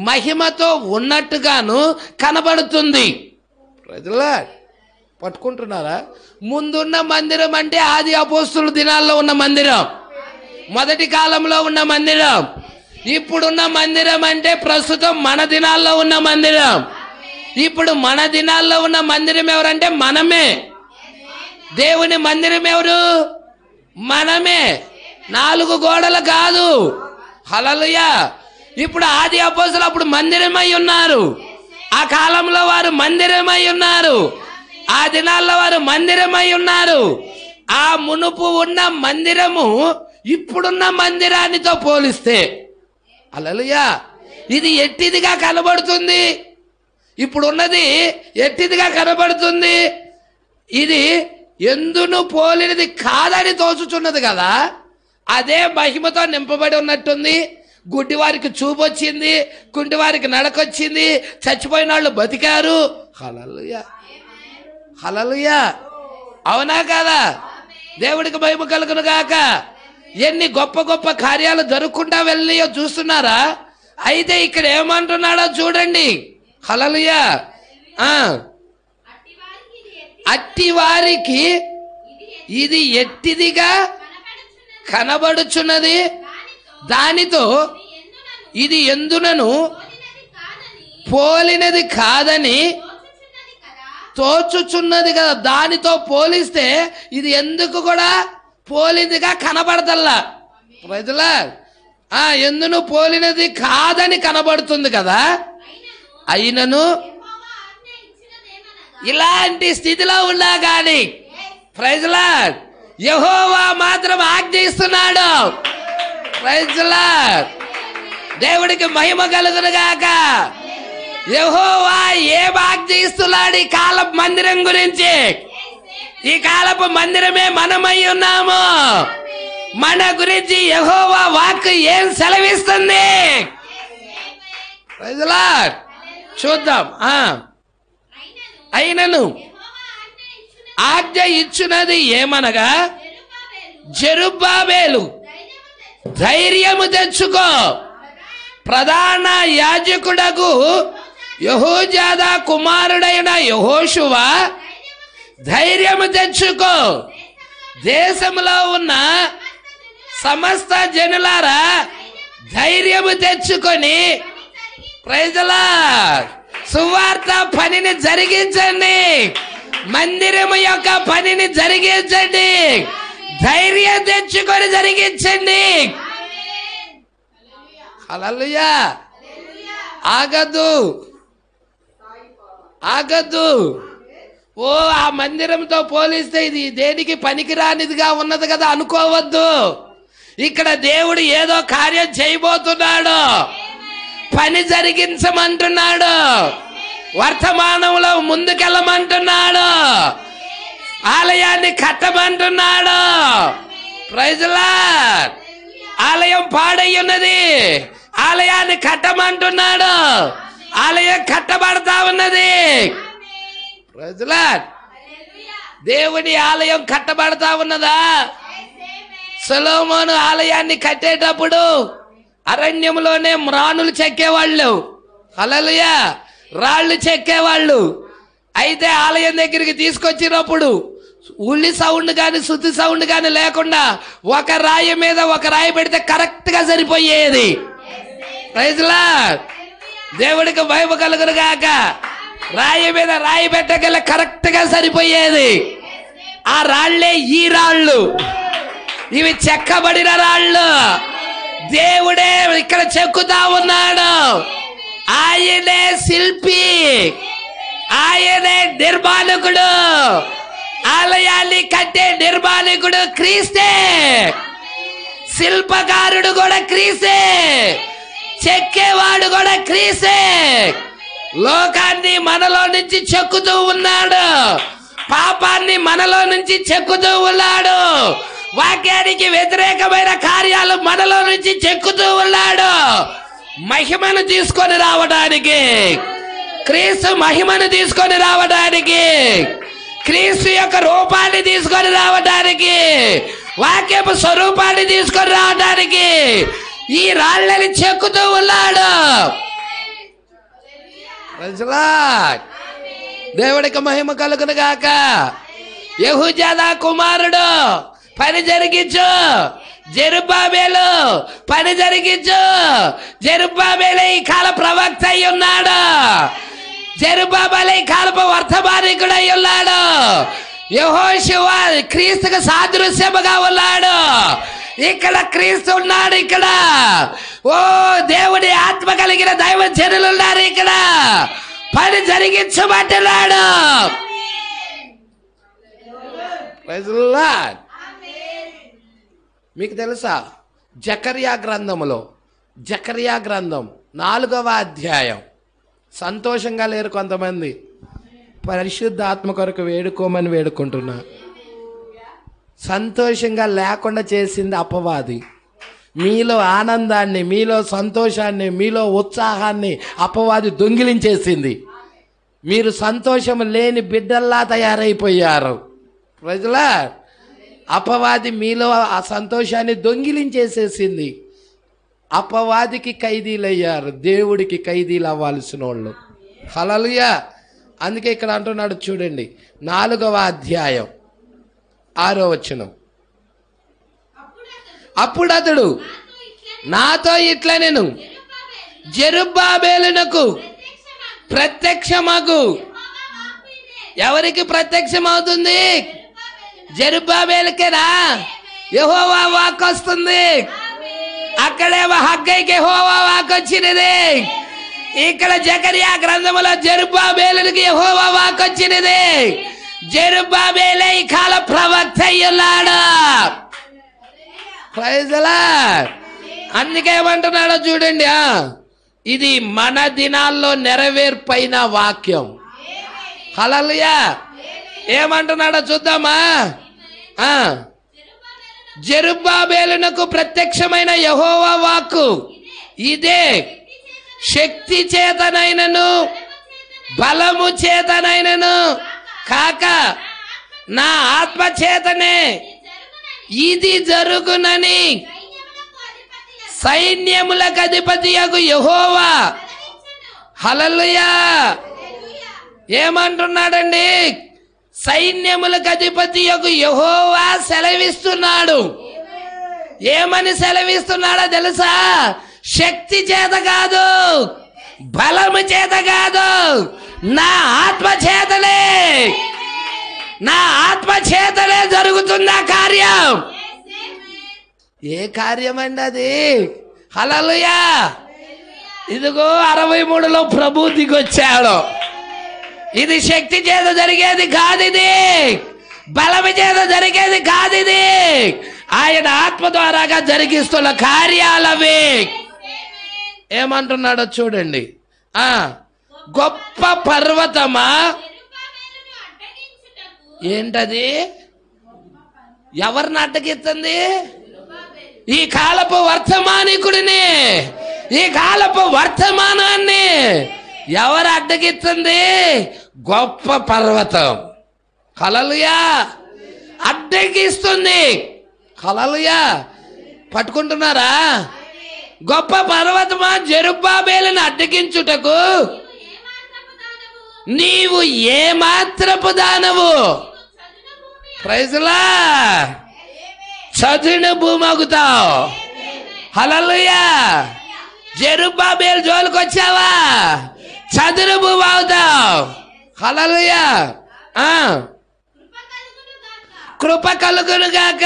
మహిమతో ఉన్నట్టుగాను కనబడుతుంది. ప్రజలా పట్టుకుంటున్నారా? ముందున్న మందిరం అంటే ఆది అపోస్తుల దినాల్లో ఉన్న మందిరం, మొదటి కాలంలో ఉన్న మందిరం. ఇప్పుడున్న మందిరం అంటే ప్రస్తుతం మన దినాల్లో ఉన్న మందిరం. ఇప్పుడు మన దినాల్లో ఉన్న మందిరం ఎవరంటే మనమే. దేవుని మందిరం ఎవరు? మనమే. 4 గోడలు కాదు. హల్లెలూయా. ఇప్పుడు ఆది అపోస్తలులు అప్పుడు మందిరమై ఉన్నారు. ఆ కాలంలో వారు మందిరమై ఉన్నారు. ఆ దినాల్లో వారు మందిరమై ఉన్నారు. ఆ మునుపు ఉన్న మందిరము ఇప్పుడున్న మందిరానితో పోలిస్తే హల్లెలూయా ఇది ఎట్టిదిగా కనబడుతుంది. ఇప్పుడున్నది ఎట్టిదిగా కనబడుతుంది. ఇది ఎందును పోలినది కాదని తోచుచున్నది కదా. అదే మహిమతో నింపబడి ఉన్నట్టుంది. గుడ్డి వారికి చూపు వచ్చింది, కుంటి వారికి నడకొచ్చింది, చచ్చిపోయిన వాళ్ళు బతికారు. హల్లెలూయా, హల్లెలూయా. అవునా కాదా? దేవుడికి మహిమ కలుగును గాక. ఎన్ని గొప్ప గొప్ప కార్యాలు జరుపుకుంటా వెళ్ళియో చూస్తున్నారా? అయితే ఇక్కడ ఏమంటున్నాడో చూడండి. హల్లెలూయా. అట్టి వారికి ఇది ఎట్టిదిగా కనబడుచున్నది, దానితో ఇది ఎందునను పోలినది కాదని తోచుచున్నది కదా. దానితో పోలిస్తే ఇది ఎందుకు కూడా పోలినదిగా కనబడతల్లా. ప్రజలా ఎందును పోలినది కాదని కనబడుతుంది కదా. అయినను ఇలాంటి స్థితిలో ఉన్నా కానీ ప్రజలా యెహోవా మాత్రం ఆజ్ఞయిస్తున్నాడు. ప్రజలా దేవుడికి మహిమ కలుగును గాక. యెహోవా ఏం ఆజ్ఞయిస్తున్నాడు ఈ కాలపు మందిరం గురించి? ఈ కాలపు మందిరమే మనమై ఉన్నాము. మన గురించి యెహోవా వాక్కు ఏం సెలవిస్తుంది? ప్రజలా చూద్దాం. అయినను ఆజ్ఞ ఇచ్చున్నది ఏమనగా, జెరుబ్బాబెలు ధైర్యము తెచ్చుకో, ప్రధాన యాజకుడకు యెహోజాదా కుమారుడైన యెహోషువ ధైర్యము తెచ్చుకో, దేశంలో ఉన్న సమస్త జనులారా ధైర్యము తెచ్చుకొని ప్రజలా సువార్త పనిని జరిగించండి, మందిరము యొక్క పనిని జరిగించండి, ధైర్యం తెచ్చుకొని జరిగించండి. హల్లెలూయా. ఆగదు ఆగదు. ఓ ఆ మందిరంతో పోలిస్తే ఇది దేనికి పనికిరానిదిగా ఉన్నది కదా అనుకోవద్దు. ఇక్కడ దేవుడు ఏదో కార్యం చేయబోతున్నాడు, పని జరిగించమంటున్నాడు, వర్తమానంలో ముందుకెళ్ళమంటున్నాడు, ఆలయాన్ని కట్టమంటున్నాడు. Praise lord. ఆలయం పాడై ఉన్నది, ఆలయాన్ని కట్టమంటున్నాడు, ఆలయం కట్టబడతా ఉన్నది. Praise lord. దేవుని ఆలయం కట్టబడతా ఉన్నదా? సొలొమోను ఆలయాన్ని కట్టేటప్పుడు అరణ్యంలోనే మ్రానులు చెక్కేవాళ్ళు. హల్లెలూయా. రాళ్ళు చెక్కేవాళ్ళు. అయితే ఆలయం దగ్గరికి తీసుకొచ్చినప్పుడు ఉల్లి సౌండ్ కానీ శుద్ధి సౌండ్ కానీ లేకుండా ఒక రాయి మీద ఒక రాయి పెడితే కరెక్ట్ గా సరిపోయేది. Praise lord. దేవుడికి మహిమ కలుగును గాక. రాయి మీద రాయి పెట్టగల కరెక్ట్ గా సరిపోయేది. ఆ రాళ్లే ఈ రాళ్ళు. ఇవి చెక్కబడిన రాళ్ళు. దేవుడే ఇక్కడ చెక్కుతా ఉన్నాడు. ఆయనే శిల్పి, ఆయనే నిర్మాణకుడు. ఆలయాన్ని కట్టే నిర్మాణకుడు క్రీస్తే, శిల్పకారుడు కూడా క్రీస్తే, చెక్కేవాడు కూడా క్రీస్తే. లోకాన్ని మనలో నుంచి చెక్కుతూ ఉన్నాడు, పాపాన్ని మనలో నుంచి చెక్కుతూ ఉన్నాడు, వాక్యానికి వ్యతిరేకమైన కార్యాలు మనలో నుంచి చెక్కుతూ ఉన్నాడు. మహిమను తీసుకొని రావడానికి, క్రీస్తు మహిమను తీసుకొని రావడానికి, క్రీస్తు యొక్క రూపాన్ని తీసుకొని రావడానికి, వాక్యపు స్వరూపాన్ని తీసుకొని రావడానికి ఈ రాళ్ళని చెక్కుతూ ఉన్నాడు. దేవుడికి మహిమ కలుగును గాక. యెహోజాదా కుమారుడు పని జరిగించు, జెరుబ్బాబెలు పని జరిగించు. జెరుబ్బాబెలు ఈ కాల ప్రవక్త అయి ఉన్నాడు. జెరుబ్బాబెలు ఈ కాలపు వర్తమానికుడు అయి ఉన్నాడు. యెహోషువ క్రీస్తుకు సాదృశ్యముగా ఉన్నాడు. ఇక్కడ క్రీస్తు ఉన్నాడు. ఇక్కడ ఓ దేవుడి ఆత్మ కలిగిన దైవ జనులు ఉన్నారు. ఇక్కడ పని జరిగించబడ్డాడు. మీకు తెలుసా జకర్యా గ్రంథంలో, జకర్యా గ్రంథం 4వ అధ్యాయం, సంతోషంగా లేరు కొంతమంది, పరిశుద్ధ ఆత్మ కొరకు వేడుకోమని వేడుకుంటున్నా. సంతోషంగా లేకుండా చేసింది అపవాది. మీలో ఆనందాన్ని, మీలో సంతోషాన్ని, మీలో ఉత్సాహాన్ని అపవాది దొంగిలించేసింది. మీరు సంతోషం లేని బిడ్డల్లా తయారైపోయారు. ప్రజలా అపవాది మీలో ఆ సంతోషాన్ని దొంగిలించేసేసింది. అపవాదికి ఖైదీలయ్యారు, దేవుడికి ఖైదీలు అవ్వాల్సిన వాళ్ళు. హల్లెలూయా. అందుకే ఇక్కడ అంటున్నాడు చూడండి, 4వ అధ్యాయం 6వ వచనం. అప్పుడు అతడు నాతో ఇట్లా నేను జెరుబ్బాబేలునకు ప్రత్యక్షమగు. ఎవరికి ప్రత్యక్షమవుతుంది? జెరుబ్బాబేలుకేనా? యెహోవా వాక్ వస్తుంది. అక్కడేమో హగ్గైకి యెహోవా వాక్ వచ్చినది. ఇక్కడ జకరియా గ్రంథములో జెరుబ్బాబేలుకి యెహోవా వాక్ వచ్చినది. జెరుబ్బాబేలే ఈ కాల ప్రవక్త అయ్యున్నాడు. Praise the lord. అందుకే ఏమంటున్నాడో చూడండి, ఇది మన దినాల్లో నెరవేర్పైన వాక్యం. హల్లెలూయా. ఏమంటున్నాడో చూద్దామా? జెరుబ్బాబేలునకు ప్రత్యక్షమైన యెహోవా వాక్కు ఇదే, శక్తి చేతనైనను బలము చేతనైనను కాక నా ఆత్మ చేతనే ఇది జరుగునని సైన్యములకు అధిపతియగు యెహోవా. హల్లెలూయా. ఏమంటున్నాడండి? సైన్యములకు అధిపతియగు యెహోవా సెలవిస్తున్నాడు. ఏమని సెలవిస్తున్నాడో తెలుసా? శక్తి చేత కాదు, బలము చేత కాదు, నా ఆత్మ చేతనే, నా ఆత్మ చేతనే జరుగుతున్న కార్యం. ఏ కార్యం అండి అది? హల్లెలూయా. ఇదిగో 63లో ప్రభు దిగొచ్చాడు. ఇది శక్తి చేత జరిగేది కాదు, ఇది బలము చేత జరిగేది కాదు, ఇది ఆయన ఆత్మ ద్వారాగా జరిగిస్తున్న కార్యాలవి. ఏమంటున్నాడో చూడండి. గొప్ప పర్వతమా. ఏంటది? ఎవరిని అడ్డగిస్తుంది? ఈ కాలపు వర్తమానికుడిని, ఈ కాలపు వర్తమానాన్ని ఎవరు అడ్డగిస్తుంది? గొప్ప పర్వతం. హల్లెలూయా. అడ్డగిస్తుంది. హల్లెలూయా. పట్టుకుంటున్నారా? గొప్ప పర్వతమా, జెరుబ్బాబేలును అడ్డగించుటకు నీవు ఏ మాత్రపు దానవు? Praise the Lord. చదును భూమి అవుతావు. హల్లెలూయా. జెరుబ్బాబేలు జోలికి వచ్చావా? చదును భూమి అవుతావు. హల్లెలూయా. కృప కలుగును గాక,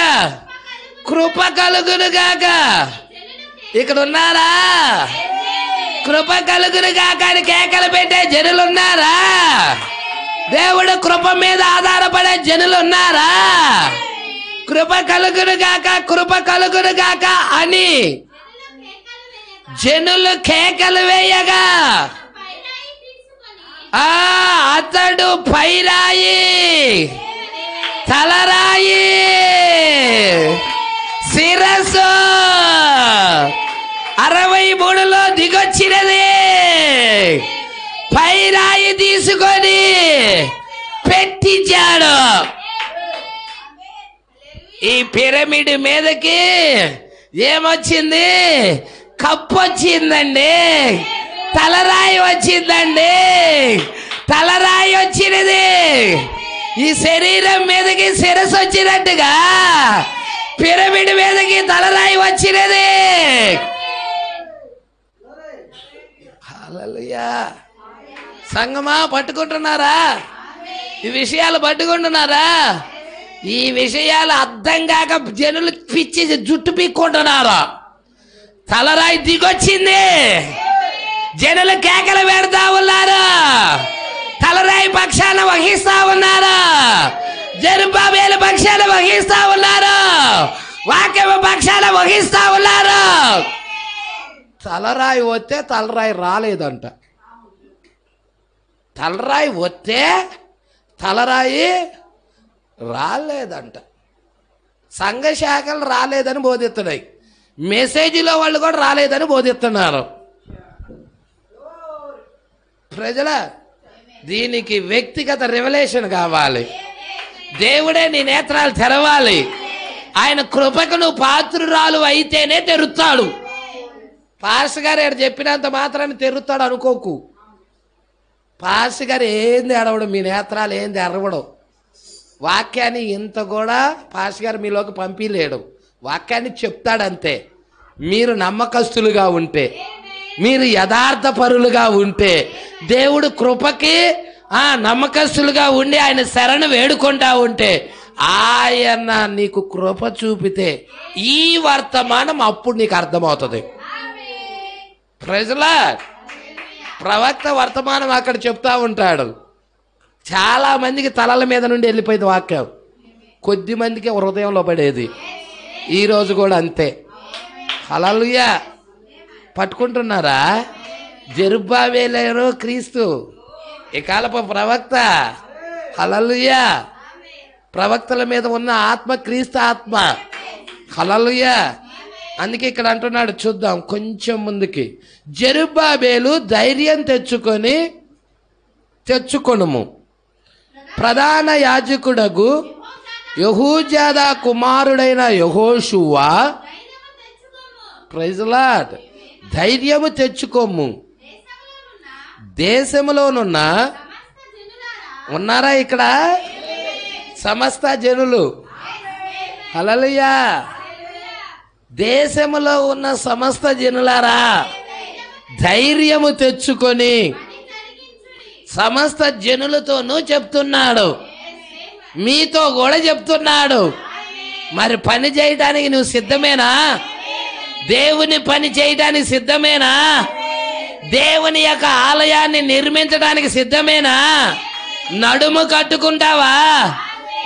కృప కలుగును గాక. ఇక్కడ ఉన్నారా? కృప కలుగును గాక అని కేకలు పెట్టే జనులు ఉన్నారా? దేవుడు కృప మీద ఆధారపడే జనులు ఉన్నారా? కృప కలుగును గాక, కృప కలుగును గాక అని జనులు కేకలు వేయగా అతడు పైరాయి, తలరాయి, శిరస్సు 63లో దిగొచ్చినది. పైరాయి తీసుకొని పెట్టించాడు. ఈ పిరమిడ్ మీదకి ఏమొచ్చింది? కప్పు వచ్చిందండి, తలరాయి వచ్చిందండి. తలరాయి వచ్చినది. ఈ శరీరం మీదకి శిరస్సు వచ్చినట్టుగా పిరమిడ్ మీదకి తలరాయి వచ్చినది. హల్లెలూయా. సంగమా పట్టుకుంటున్నారా? ఈ విషయాలు పట్టుకుంటున్నారా? ఈ విషయాలు అర్థం కాక జనులు పిచ్చి జుట్టు పీక్కుంటున్నారు. తలరాయి దిగొచ్చింది. జనులు కేకలు పెడతా ఉన్నారు. తలరాయి పక్షాన వహిస్తా ఉన్నారు. జెరుబ్బాబేలు పక్షాన వహిస్తా ఉన్నారు. వాక్యము పక్షాన వహిస్తా ఉన్నారు. తలరాయి వస్తే తలరాయి రాలేదంట. తలరాయి వస్తే తలరాయి రాలేదంట. సంఘ శాఖలు రాలేదని బోధిస్తున్నాయి. మెసేజ్లో వాళ్ళు కూడా రాలేదని బోధిస్తున్నారు. ప్రజల దీనికి వ్యక్తిగత రెవల్యూషన్ కావాలి. దేవుడే నీ నేత్రాలు తెరవాలి. ఆయన కృపకు నువ్వు పాత్రురాలు అయితేనే తెరుస్తాడు. పాస్టర్ గారు ఎక్కడ చెప్పినంత మాత్రాన్ని తెరుస్తాడు అనుకోకు. పాస్టర్ గారు ఏంది ఎడవడం, మీ నేత్రాలు ఏంది ఎరవడం. వాక్యాన్ని ఇంత కూడా పాస్ గారు మీలోకి పంపిలేడు. వాక్యాన్ని చెప్తాడంతే. మీరు నమ్మకస్తులుగా ఉంటే, మీరు యథార్థపరులుగా ఉంటే, దేవుడు కృపకి నమ్మకస్తులుగా ఉండి ఆయన శరణు వేడుకుంటా ఉంటే, ఆయన నీకు కృప చూపితే ఈ వర్తమానం అప్పుడు నీకు అర్థమవుతుంది. Praise lord. ప్రవక్త వర్తమానం అక్కడ చెప్తా ఉంటాడు. చాలా మందికి తలల మీద నుండి వెళ్ళిపోయింది వాక్యం, కొద్ది మందికి హృదయంలో పడేది. ఈరోజు కూడా అంతే. హల్లెలూయా. పట్టుకుంటున్నారా? జెరుబ్బాబెలు క్రీస్తు, ఈ కాలపు ప్రవక్త. హల్లెలూయా. ప్రవక్తల మీద ఉన్న ఆత్మ క్రీస్తు ఆత్మ. హల్లెలూయా. అందుకే ఇక్కడ అంటున్నాడు, చూద్దాం కొంచెం ముందుకి. జెరుబ్బాబెలు ధైర్యం తెచ్చుకొనుము, ప్రధాన యాజకుడగు యెహోజాదా కుమారుడైన యెహోషువ. Praise lord. ధైర్యము తెచ్చుకోము. దేశములోనున్న ఉన్నారా ఇక్కడ సమస్త జనులు? హల్లెలూయా. దేశములో ఉన్న సమస్త జనులారా ధైర్యము తెచ్చుకొని, సమస్త జనులతోనూ చెప్తున్నాడు, మీతో కూడా చెప్తున్నాడు. మరి పని చేయడానికి నువ్వు సిద్ధమేనా? దేవుని పని చేయడానికి సిద్ధమేనా? దేవుని యొక్క ఆలయాన్ని నిర్మించడానికి సిద్ధమేనా? నడుము కట్టుకుంటావా?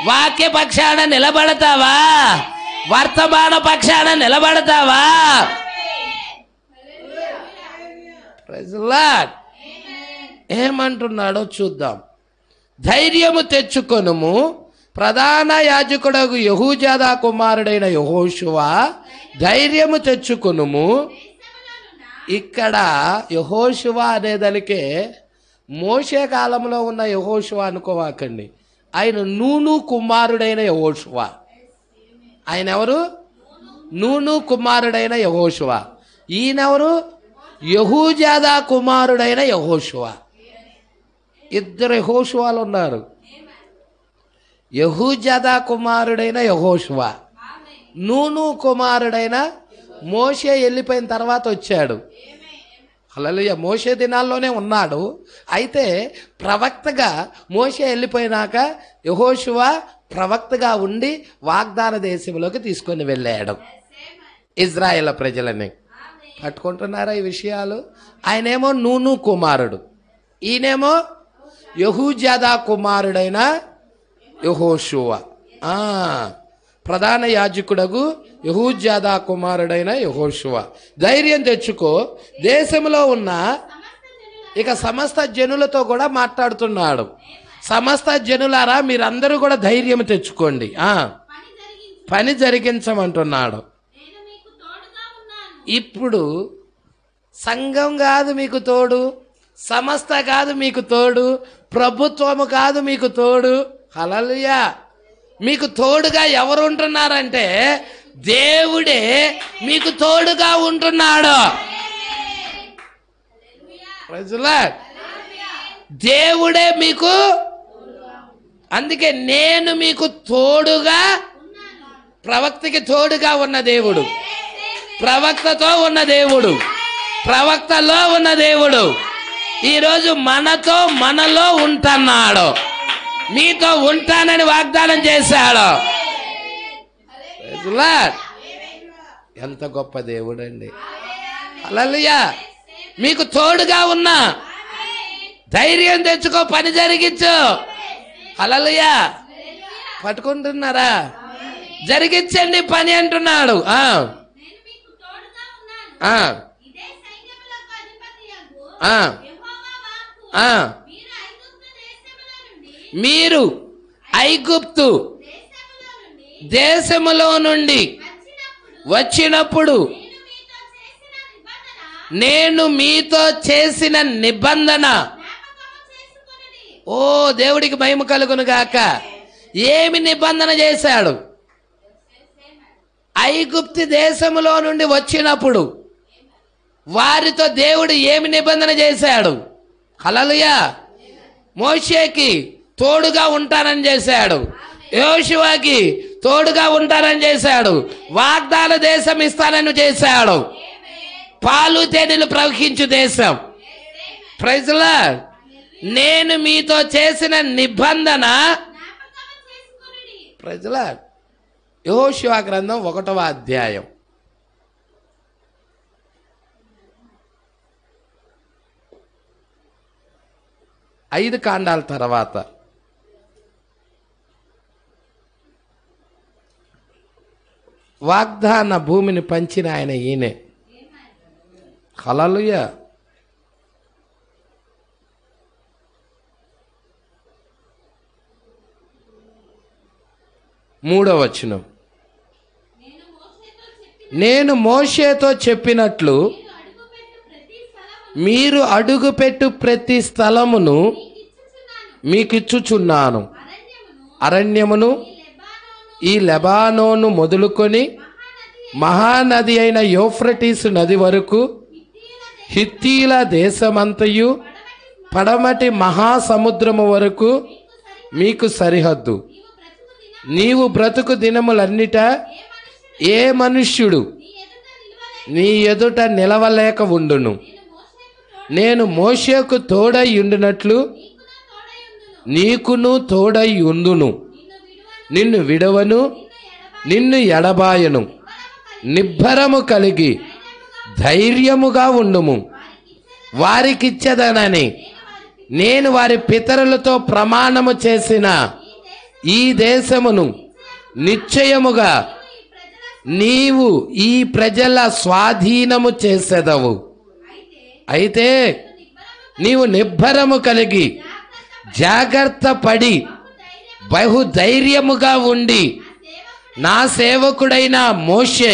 వాక్య పక్షాన నిలబడతావా? వర్తమాన పక్షాన నిలబడతావా? Praise lord. ఏమంటున్నాడో చూద్దాం. ధైర్యము తెచ్చుకొనుము, ప్రధాన యాజకుడగు యెహోజాదా కుమారుడైన యెహోషువ. ధైర్యము తెచ్చుకొనుము. ఇక్కడ యెహోషువ అనేదానికే మోషే కాలంలో ఉన్న యెహోషువ అనుకోవాకండి. ఆయన నూను కుమారుడైన యెహోషువ. ఆయన ఎవరు? నూను కుమారుడైన యెహోషువ. ఈయనెవరు? యెహోజాదా కుమారుడైన యెహోషువ. ఇద్దరు యెహోషువాలు ఉన్నారు. యెహోజాదా కుమారుడైన యెహోషువ, నూను కుమారుడైన మోషే వెళ్ళిపోయిన తర్వాత వచ్చాడు. హల్లెలూయా. మోషే దినాల్లోనే ఉన్నాడు. అయితే ప్రవక్తగా మోషే వెళ్ళిపోయినాక యెహోషువ ప్రవక్తగా ఉండి వాగ్దాన దేశంలోకి తీసుకొని వెళ్ళాడు ఇజ్రాయేల్ ప్రజలని. పట్టుకుంటున్నారా ఈ విషయాలు? ఆయనేమో నూను కుమారుడు, ఈయనేమో యెహోజాదా కుమారుడైన యెహోషువ. ప్రధాన యాజకుడగు యెహోజాదా కుమారుడైన యెహోషువ. ధైర్యం తెచ్చుకో, దేశంలో ఉన్న ఇక సమస్త జనులతో కూడా మాట్లాడుతున్నాడు. సమస్త జనులారా మీరందరూ కూడా ధైర్యం తెచ్చుకోండి, పని జరిగించమంటున్నాడు. ఇప్పుడు సంఘం కాదు మీకు తోడు, సమస్త కాదు మీకు తోడు, ప్రభుత్వము కాదు మీకు తోడు. హల్లెలూయా. మీకు తోడుగా ఎవరు ఉంటున్నారంటే దేవుడే మీకు తోడుగా ఉంటున్నాడు. Praise lord. దేవుడే మీకు, అందుకే నేను మీకు తోడుగా, ప్రవక్తకి తోడుగా ఉన్న దేవుడు, ప్రవక్తతో ఉన్న దేవుడు, ప్రవక్తలో ఉన్న దేవుడు ఈరోజు మనలో ఉంటున్నాడు. మీతో ఉంటానని వాగ్దానం చేశాడు. ఎంత గొప్ప దేవుడు అండి. హల్లెలూయా. మీకు తోడుగా ఉన్నా, ధైర్యం తెచ్చుకో, పని జరిగించు. హల్లెలూయా. పట్టుకుంటున్నారా? జరిగించండి పని అంటున్నాడు. మీరు ఐగుప్తు దేశములో నుండి వచ్చినప్పుడు నేను మీతో చేసిన నిబంధన. ఓ దేవుడికి మహిమ కలుగును గాక. ఏమి నిబంధన చేశాడు? ఐగుప్తు దేశములో నుండి వచ్చినప్పుడు వారితో దేవుడు ఏమి నిబంధన చేశాడు? హల్లెలూయా. మోషేకి తోడుగా ఉంటానని చేశాడు. యోషువకి తోడుగా ఉంటానని చేశాడు. వాగ్దాన దేశం ఇస్తానని చేశాడు. పాలు తేనెలు ప్రవహించు దేశం. Praise the lord. నేను మీతో చేసిన నిబంధన. Praise the lord. యెహోషువ గ్రంథం 1వ అధ్యాయం. ఐదు కాండాల తర్వాత వాగ్దాన భూమిని పంచిన ఆయన ఈయనే. హల్లెలూయా. మూడవ వచనం. నేను మోషేతో చెప్పినట్లు మీరు అడుగుపెట్టు ప్రతి స్థలమును మీకిచ్చుచున్నాను. అరణ్యమును ఈ లెబానోను మొదలుకొని మహానది అయిన యూఫ్రటీసు నది వరకు, హిత్తీల దేశమంతయు పడమటి మహాసముద్రము వరకు మీకు సరిహద్దు. నీవు బ్రతుకు దినములన్నిట ఏ మనుష్యుడు నీ ఎదుట నిలవలేక ఉండును. నేను మోషేకు తోడై ఉండినట్లు నీకును తోడై ఉందును. నిన్ను విడవను, నిన్ను ఎడబాయను. నిబ్బరము కలిగి ధైర్యముగా ఉండుము. వారికిచ్చేదనని నేను వారి పితరులతో ప్రమాణము చేసిన ఈ దేశమును నిశ్చయముగా నీవు ఈ ప్రజల స్వాధీనము చేసేదవు. అయితే నీవు నిబ్బరము కలిగి జాగ్రత్త పడి బహుధైర్యముగా ఉండి నా సేవకుడైన మోషే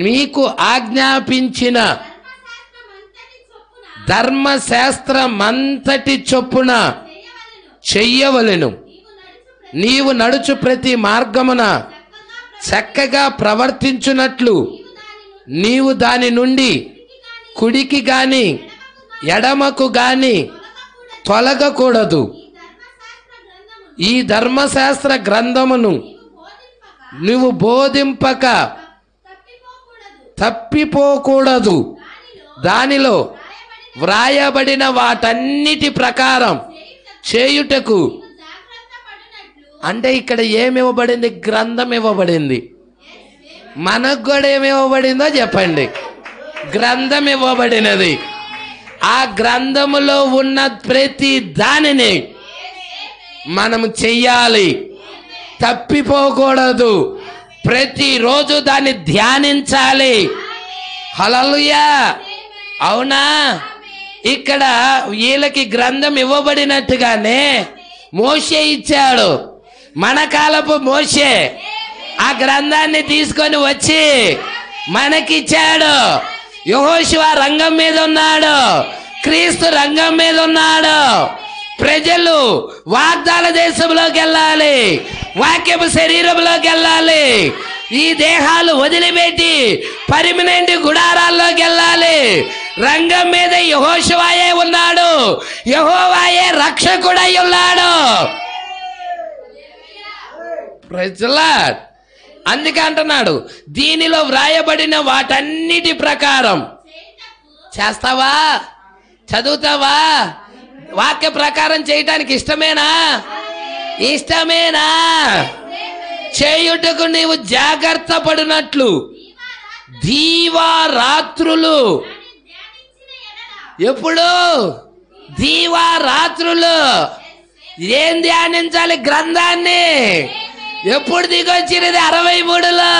మీకు ఆజ్ఞాపించిన ధర్మశాస్త్రమంతటి చొప్పున చెయ్యవలెను. నీవు నడుచు ప్రతి మార్గమున చక్కగా ప్రవర్తించున్నట్లు నీవు దాని నుండి కుడికి గాని ఎడమకు గాని తొలగకూడదు. ఈ ధర్మశాస్త్ర గ్రంథమును నువ్వు బోధింపక తప్పిపోకూడదు. దానిలో వ్రాయబడిన వాటన్నిటి ప్రకారం చేయుటకు. అంటే ఇక్కడ ఏమి ఇవ్వబడింది? గ్రంథం ఇవ్వబడింది. మనకు కూడా ఏమి ఇవ్వబడిందో చెప్పండి. గ్రంథం ఇవ్వబడినది. ఆ గ్రంథములో ఉన్న ప్రతి దానిని మనము చెయ్యాలి, తప్పిపోకూడదు. ప్రతిరోజు దాన్ని ధ్యానించాలి. హల్లెలూయా. అవునా? ఇక్కడ వీళ్ళకి గ్రంథం ఇవ్వబడినట్టుగానే మోషే ఇచ్చాడు. మన కాలపు మోషే ఆ గ్రంథాన్ని తీసుకొని వచ్చి మనకిచ్చాడు. యెహోషువ రంగం మీద ఉన్నాడు, క్రీస్తు రంగం మీద ఉన్నాడు. ప్రజలు వాగ్దాన దేశంలోకి వెళ్ళాలి, వాక్యపు శరీరంలోకి వెళ్ళాలి. ఈ దేహాలు వదిలిపెట్టి పర్మనెంట్ గుడారాల్లోకి వెళ్ళాలి. రంగం మీద యెహోషువాయే ఉన్నాడు, యెహోవాయే రక్షకుడై ఉన్నాడు. Praise the lord. అందుకే అంటున్నాడు, దీనిలో వ్రాయబడిన వాటన్నిటి ప్రకారం చేస్తావా? చదువుతావా? వాక్య ప్రకారం చేయటానికి ఇష్టమేనా? ఇష్టమేనా? చేయుటకు నీవు జాగ్రత్త పడినట్లు దీవారాత్రులు. ఎప్పుడు? దీవారాత్రులు. ఏం ధ్యానించాలి? గ్రంథాన్ని. ఎప్పుడు దిగొచ్చినది? 63లో.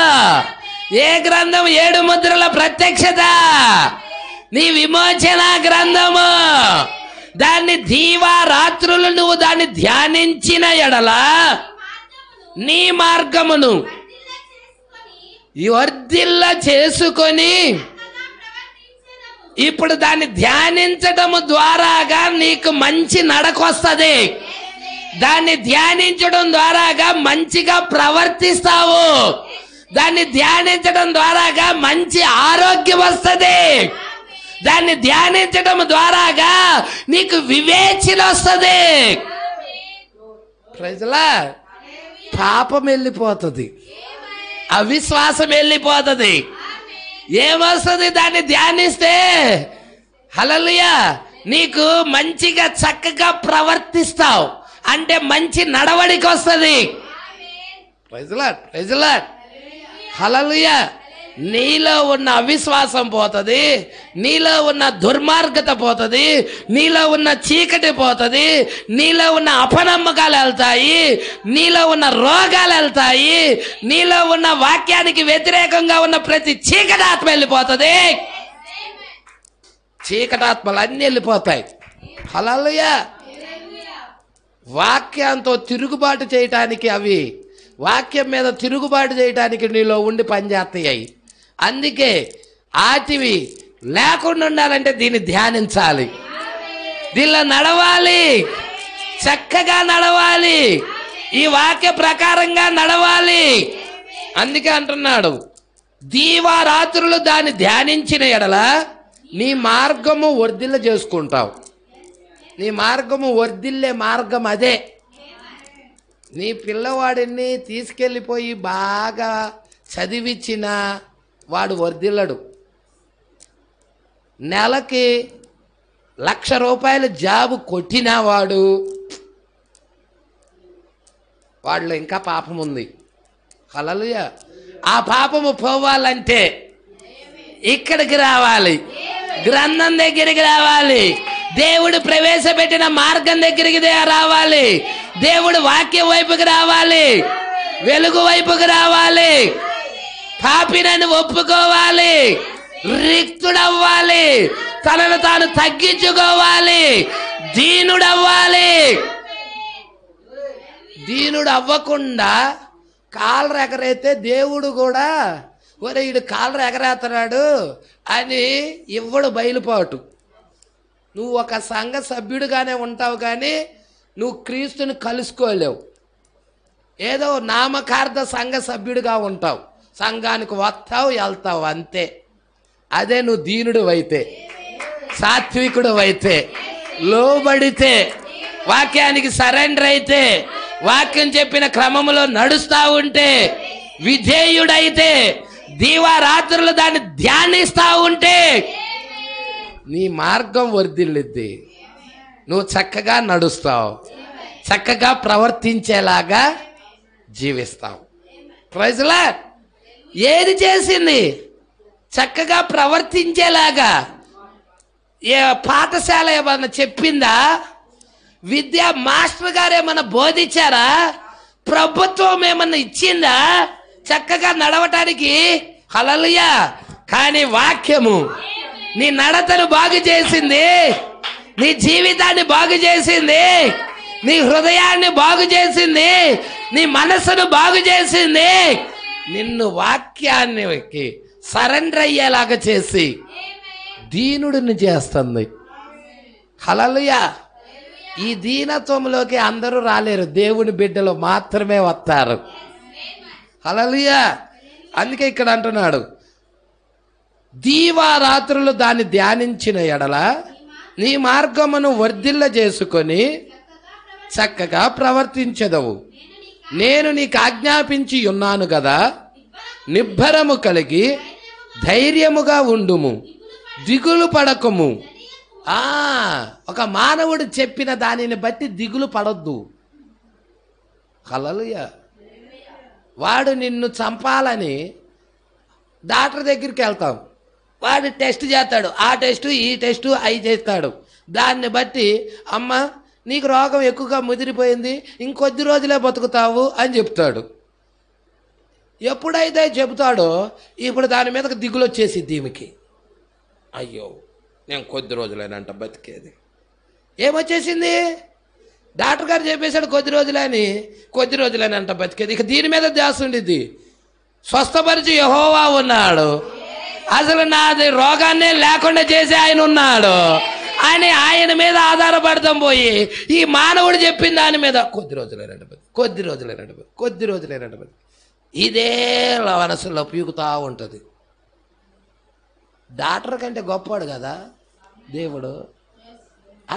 ఏ గ్రంథం? 7 ముద్రల ప్రత్యక్షత, నీ విమోచన గ్రంథము. దాన్ని దీవారాత్రులు నువ్వు దాన్ని ధ్యానించిన ఎడల నీ మార్గమును వర్ధిల్ల చేసుకొని, ఇప్పుడు దాన్ని ధ్యానించటము ద్వారాగా నీకు మంచి నడకొస్తుంది. దాన్ని ధ్యానించడం ద్వారాగా మంచిగా ప్రవర్తిస్తావు. దాన్ని ధ్యానించడం ద్వారాగా మంచి ఆరోగ్యం వస్తుంది. దాన్ని ధ్యానించడం ద్వారాగా నీకు వివేచన వస్తుంది. ప్రజలా పాపం వెళ్ళిపోతుంది, అవిశ్వాసం వెళ్ళిపోతుంది. ఏమొస్తుంది దాన్ని ధ్యానిస్తే? హల్లెలూయా. నీకు మంచిగా చక్కగా ప్రవర్తిస్తావు అంటే మంచి నడవడికి వస్తుంది. ప్రజలా హల్లెలూయా. నీలో ఉన్న అవిశ్వాసం పోతుంది, నీలో ఉన్న దుర్మార్గత పోతుంది, నీలో ఉన్న చీకటి పోతుంది, నీలో ఉన్న అపనమ్మకాలు వెళ్తాయి, నీలో ఉన్న రోగాలు వెళ్తాయి, నీలో ఉన్న వాక్యానికి వ్యతిరేకంగా ఉన్న ప్రతి చీకటాత్మ వెళ్ళిపోతుంది. చీకటాత్మలు అన్నీ వెళ్ళిపోతాయి. హల్లెలూయా. వాక్యంతో తిరుగుబాటు చేయటానికి, అవి వాక్యం మీద తిరుగుబాటు చేయటానికి నీలో ఉండి పనిచేస్తాయి. అందుకే ఆటివి లేకుండా ఉండాలంటే దీన్ని ధ్యానించాలి, దీనిలో నడవాలి, చక్కగా నడవాలి, ఈ వాక్య ప్రకారంగా నడవాలి. అందుకే అంటున్నాడు, దీవారాత్రులు దాన్ని ధ్యానించిన ఎడల నీ మార్గము వర్ధిల్ల చేసుకుంటావు. నీ మార్గము వర్ధిల్లే మార్గం అదే. నీ పిల్లవాడిని తీసుకెళ్ళిపోయి బాగా చదివించిన వాడు వర్ధిల్లడు. నెలకి 1,00,000 రూపాయల జాబు కొట్టిన వాడిలో ఇంకా పాపం ఉంది. హల్లెలూయా. ఆ పాపము పోవాలంటే ఇక్కడికి రావాలి, గ్రంథం దగ్గరికి రావాలి, దేవుడు ప్రవేశపెట్టిన మార్గం దగ్గరికి రావాలి, దేవుడు వాక్యం వైపుకి రావాలి, వెలుగు వైపుకి రావాలి, పాపినని ఒప్పుకోవాలి, రిక్తుడవ్వాలి, తనను తాను తగ్గించుకోవాలి, దీనుడవ్వాలి. దీనుడు అవ్వకుండా కాలరు ఎగరైతే దేవుడు కూడా ఒరే ఈడు కాలరు ఎగరేస్తున్నాడు అని ఇవ్వడు బయలుపాటు. నువ్వు ఒక సంఘ సభ్యుడిగానే ఉంటావు కానీ నువ్వు క్రీస్తుని కలుసుకోలేవు. ఏదో నామకార్థ సంఘ సభ్యుడిగా ఉంటావు, సంఘానికి వస్తావు వెళ్తావు అంతే. అదే నువ్వు దీనుడు అయితే, సాత్వికుడు అయితే, లోబడితే, వాక్యానికి సరెండర్ అయితే, వాక్యం చెప్పిన క్రమంలో నడుస్తా ఉంటే, విధేయుడైతే, దీవారాత్రులు దాన్ని ధ్యానిస్తా ఉంటే నీ మార్గం వర్ధిల్లుద్ది. నువ్వు చక్కగా నడుస్తావు, చక్కగా ప్రవర్తించేలాగా జీవిస్తావు. Praise lord. ఏది చేసింది? చక్కగా ప్రవర్తించేలాగా. ఏ పాఠశాల ఏమన్నా చెప్పిందా? విద్యా మాస్టర్ గారు ఏమన్నా బోధించారా? ప్రభుత్వం ఏమన్నా ఇచ్చిందా చక్కగా నడవటానికి? హల్లెలూయా. కానీ వాక్యము నీ నడతను బాగు చేసింది, నీ జీవితాన్ని బాగు చేసింది, నీ హృదయాన్ని బాగు చేసింది, నీ మనసును బాగు చేసింది, నిన్ను వాక్యానికి సరెండర్ అయ్యేలాగా చేసి దీనుడిని చేస్తుంది. హల్లెలూయా. ఈ దీనత్వంలోకి అందరూ రాలేరు, దేవుని బిడ్డలు మాత్రమే వస్తారు. హల్లెలూయా. అందుకే ఇక్కడ అంటున్నాడు, దీవారాత్రులు దాన్ని ధ్యానించిన ఎడల నీ మార్గమును వర్ధిల్ల చేసుకొని చక్కగా ప్రవర్తించదవు. నేను నీకు ఆజ్ఞాపించి ఉన్నాను కదా, నిబ్బరము కలిగి ధైర్యముగా ఉండుము, దిగులు పడకము. ఒక మానవుడు చెప్పిన దానిని బట్టి దిగులు పడొద్దు. హల్లెలూయా. వాడు నిన్ను చంపాలని డాక్టర్ దగ్గరికి వెళ్తాం, వాడు టెస్ట్ చేస్తాడు, ఆ టెస్టు ఈ టెస్టు అవి చేస్తాడు. దాన్ని బట్టి అమ్మ నీకు రోగం ఎక్కువగా ముదిరిపోయింది, ఇంకొద్ది రోజులే బతుకుతావు అని చెప్తాడు. ఎప్పుడైతే చెబుతాడో ఇప్పుడు దాని మీదకి దిగులు వచ్చేసిద్ది ఈమెకి. అయ్యో నేను కొద్ది రోజులేనంట బతికేది. ఏమొచ్చేసింది? డాక్టర్ గారు చెప్పేశాడు కొద్ది రోజులని, కొద్ది రోజులేనంట బతికేది. ఇక దీని మీద ధ్యాస ఉండిద్ది. స్వస్థపరిచి యెహోవా ఉన్నాడు, అసలు నాది రోగాన్నే లేకుండా చేసి ఆయన ఉన్నాడు అని ఆయన మీద ఆధారపడతాం పోయి ఈ మానవుడు చెప్పిన దాని మీద కొద్ది రోజులేనంట బతికి, కొద్ది రోజులేనంట బతికి, కొద్ది రోజులేనంట బతికి, ఇదే మనసులో పీకుతా ఉంటుంది. డాక్టర్ కంటే గొప్పవాడు కదా దేవుడు.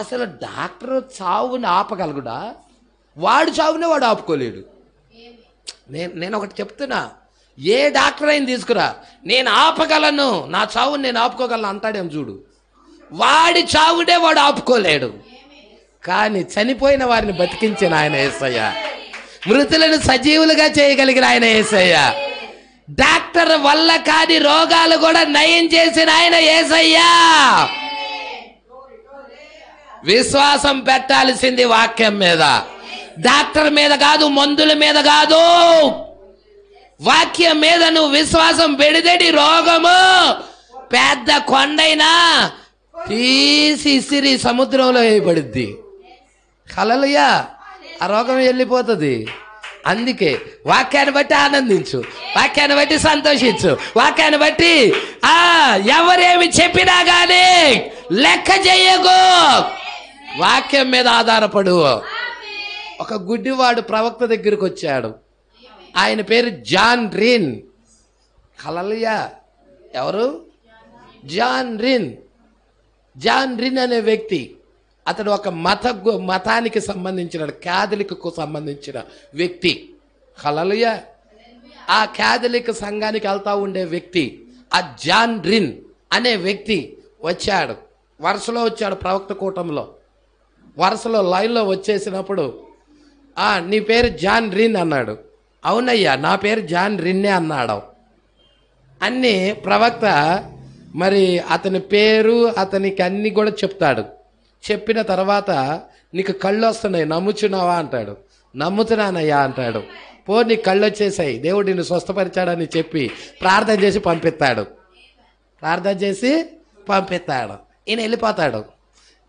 అసలు డాక్టర్ చావుని ఆపగలుగుడా? వాడు చావునే వాడు ఆపుకోలేడు. నేను ఒకటి చెప్తున్నా, ఏ డాక్టర్ అయినా తీసుకురా, నేను ఆపగలను, నా చావుని నేను ఆపుకోగలను అంటాడేం చూడు, వాడి చావునే వాడు ఆపుకోలేడు. కానీ చనిపోయిన వారిని బతికించిన ఆయన యేసయ్య, మృతులను సజీవులుగా చేయగలిగిన ఆయన యేసయ్య, డాక్టర్ వల్ల కాని రోగాలు కూడా నయం చేసిన ఆయన యేసయ్య. విశ్వాసం పెట్టాల్సింది వాక్యం మీద, డాక్టర్ మీద కాదు, మందుల మీద కాదు, వాక్యం మీద నువ్వు విశ్వాసం పెడితే నీ రోగము పెద్ద కొండైనా తీసి ఇసిరి సముద్రంలో వేయబడిద్ది. హల్లెలూయా, ఆ రోగం వెళ్ళిపోతుంది. అందుకే వాక్యాన్ని బట్టి ఆనందించు, వాక్యాన్ని బట్టి సంతోషించు, వాక్యాన్ని బట్టి ఎవరేమి చెప్పినా కానీ లెక్క చెయ్యకు, వాక్యం మీద ఆధారపడు. ఒక గుడ్డివాడు ప్రవక్త దగ్గరికి వచ్చాడు. ఆయన పేరు జాన్ రిన్. హల్లెలూయా. ఎవరు? John Rin. జాన్ రిన్ అనే వ్యక్తి, అతడు ఒక మతానికి సంబంధించిన, క్యాథలిక్కు సంబంధించిన వ్యక్తి. హల్లెలూయా. ఆ క్యాథలిక్ సంఘానికి వెళ్తా ఉండే వ్యక్తి, ఆ జాన్ రిన్ అనే వ్యక్తి వచ్చాడు. వరుసలో వచ్చాడు, ప్రవక్త కూటంలో వరుసలో లైన్లో వచ్చేసినప్పుడు, నీ పేరు జాన్ రిన్ అన్నాడు. అవునయ్యా, నా పేరు జాన్ రిన్నే అన్నాడు. అన్ని ప్రవక్త మరి అతని పేరు, అతనికి అన్ని కూడా చెప్తాడు. చెప్పిన తర్వాత, నీకు కళ్ళు వస్తున్నాయి, నమ్ముచున్నావా అంటాడు. నమ్ముతున్నానయ్యా అంటాడు. నీకు కళ్ళు వచ్చేసాయి, దేవుడు నిన్ను స్వస్థపరిచాడని చెప్పి ప్రార్థన చేసి పంపిస్తాడు. ఈయన వెళ్ళిపోతాడు.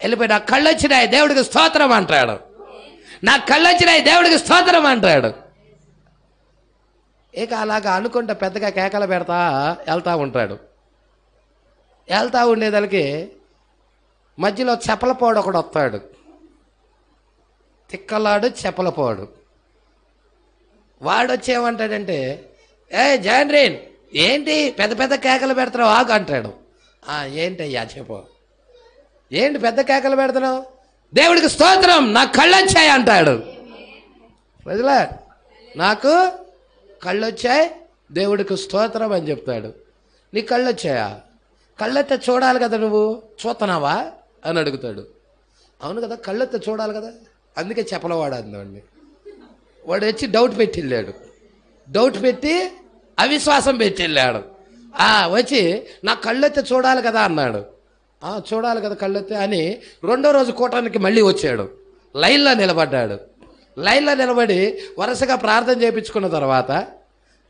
వెళ్ళిపోయి, నాకు కళ్ళు వచ్చినాయి, దేవుడికి స్తోత్రం అంటాడు. నాకు కళ్ళు వచ్చినాయి, దేవుడికి స్తోత్రం అంటాడు. ఇక అలాగా అనుకుంటా పెద్దగా కేకలు పెడతా వెళ్తా ఉంటాడు. వెళ్తా ఉండేదానికి మధ్యలో చెపలపోడు ఒకడు వస్తాడు. తిక్కలాడు చెపలపోడు. వాడు వచ్చేమంటాడంటే, జాన్ రిన్, ఏంటి పెద్ద పెద్ద కేకలు పెడతావు, ఆగు అంటాడు. ఏంటయ్యా చెప్పు, ఏంటి పెద్ద కేకలు పెడుతున్నావు? దేవుడికి స్తోత్రం, నాకు కళ్ళు వచ్చాయి అంటాడు. ప్రజలా, నాకు కళ్ళు వచ్చాయి, దేవుడికి స్తోత్రం అని చెప్తాడు. నీ కళ్ళు వచ్చాయా? కళ్ళెత్త చూడాలి కదా, నువ్వు చూస్తున్నావా అని అడుగుతాడు. అవును కదా, కళ్ళెత్త చూడాలి కదా, అందుకే చెప్పలవాడు అందండి. వాడు వచ్చి డౌట్ పెట్టి వెళ్ళాడు. డౌట్ పెట్టి అవిశ్వాసం పెట్టి వెళ్ళాడు. వచ్చి నాకు కళ్ళెత్త చూడాలి కదా అన్నాడు. చూడాలి కదా కళ్ళెత్తే అని రెండో రోజు కూటానికి మళ్ళీ వచ్చాడు. లైన్లో నిలబడ్డాడు. లైన్లో నిలబడి వరుసగా ప్రార్థన చేయించుకున్న తర్వాత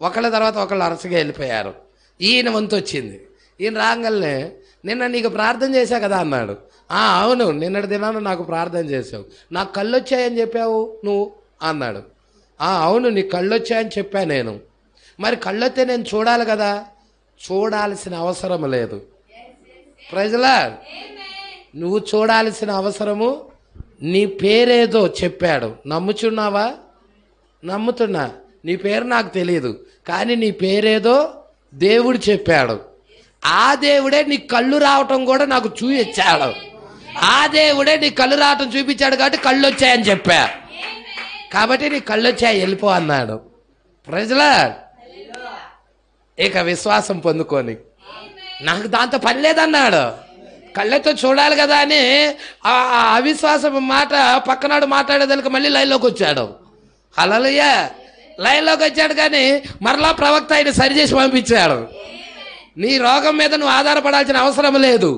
ఒకళ్ళ తర్వాత ఒకళ్ళు వరుసగా వెళ్ళిపోయారు. ఈయన వంతు వచ్చింది. ఈయన రాగానే, నిన్న నీకు ప్రార్థన చేశా కదా అన్నాడు. అవును, నిన్నటి దినాన నాకు ప్రార్థన చేసావు, నాకు కళ్ళు వచ్చాయని చెప్పావు నువ్వు అన్నాడు. అవును, నీకు కళ్ళు వచ్చాయని చెప్పా నేను. మరి కళ్ళొత్తే నేను చూడాలి కదా. చూడాల్సిన అవసరం లేదు. ప్రజలా, నువ్వు చూడాల్సిన అవసరము, నీ పేరేదో చెప్పాడు, నమ్ముచున్నావా? నమ్ముతున్నా. నీ పేరు నాకు తెలియదు, కానీ నీ పేరేదో దేవుడు చెప్పాడు. ఆ దేవుడే నీ కళ్ళు రావటం కూడా నాకు చూపించాడు. ఆ దేవుడే నీ కళ్ళు రావటం చూపించాడు కాబట్టి కళ్ళు వచ్చాయని చెప్పా. కాబట్టి నీ కళ్ళు వచ్చాయి, వెళ్ళిపో అన్నాడు. ప్రజలా, ఇక విశ్వాసం పొందుకొని, నాకు దాంతో పని లేదన్నాడు. కళ్ళతో చూడాలి కదా అని ఆ అవిశ్వాసం మాట పక్కనాడు మాట్లాడేదానికి మళ్ళీ లైన్లోకి వచ్చాడు. హల్లెలూయా. లైన్లోకి వచ్చాడు, కానీ మరలా ప్రవక్త ఆయన సరిచేసి పంపించాడు. నీ రోగం మీద నువ్వు ఆధారపడాల్సిన అవసరం లేదు,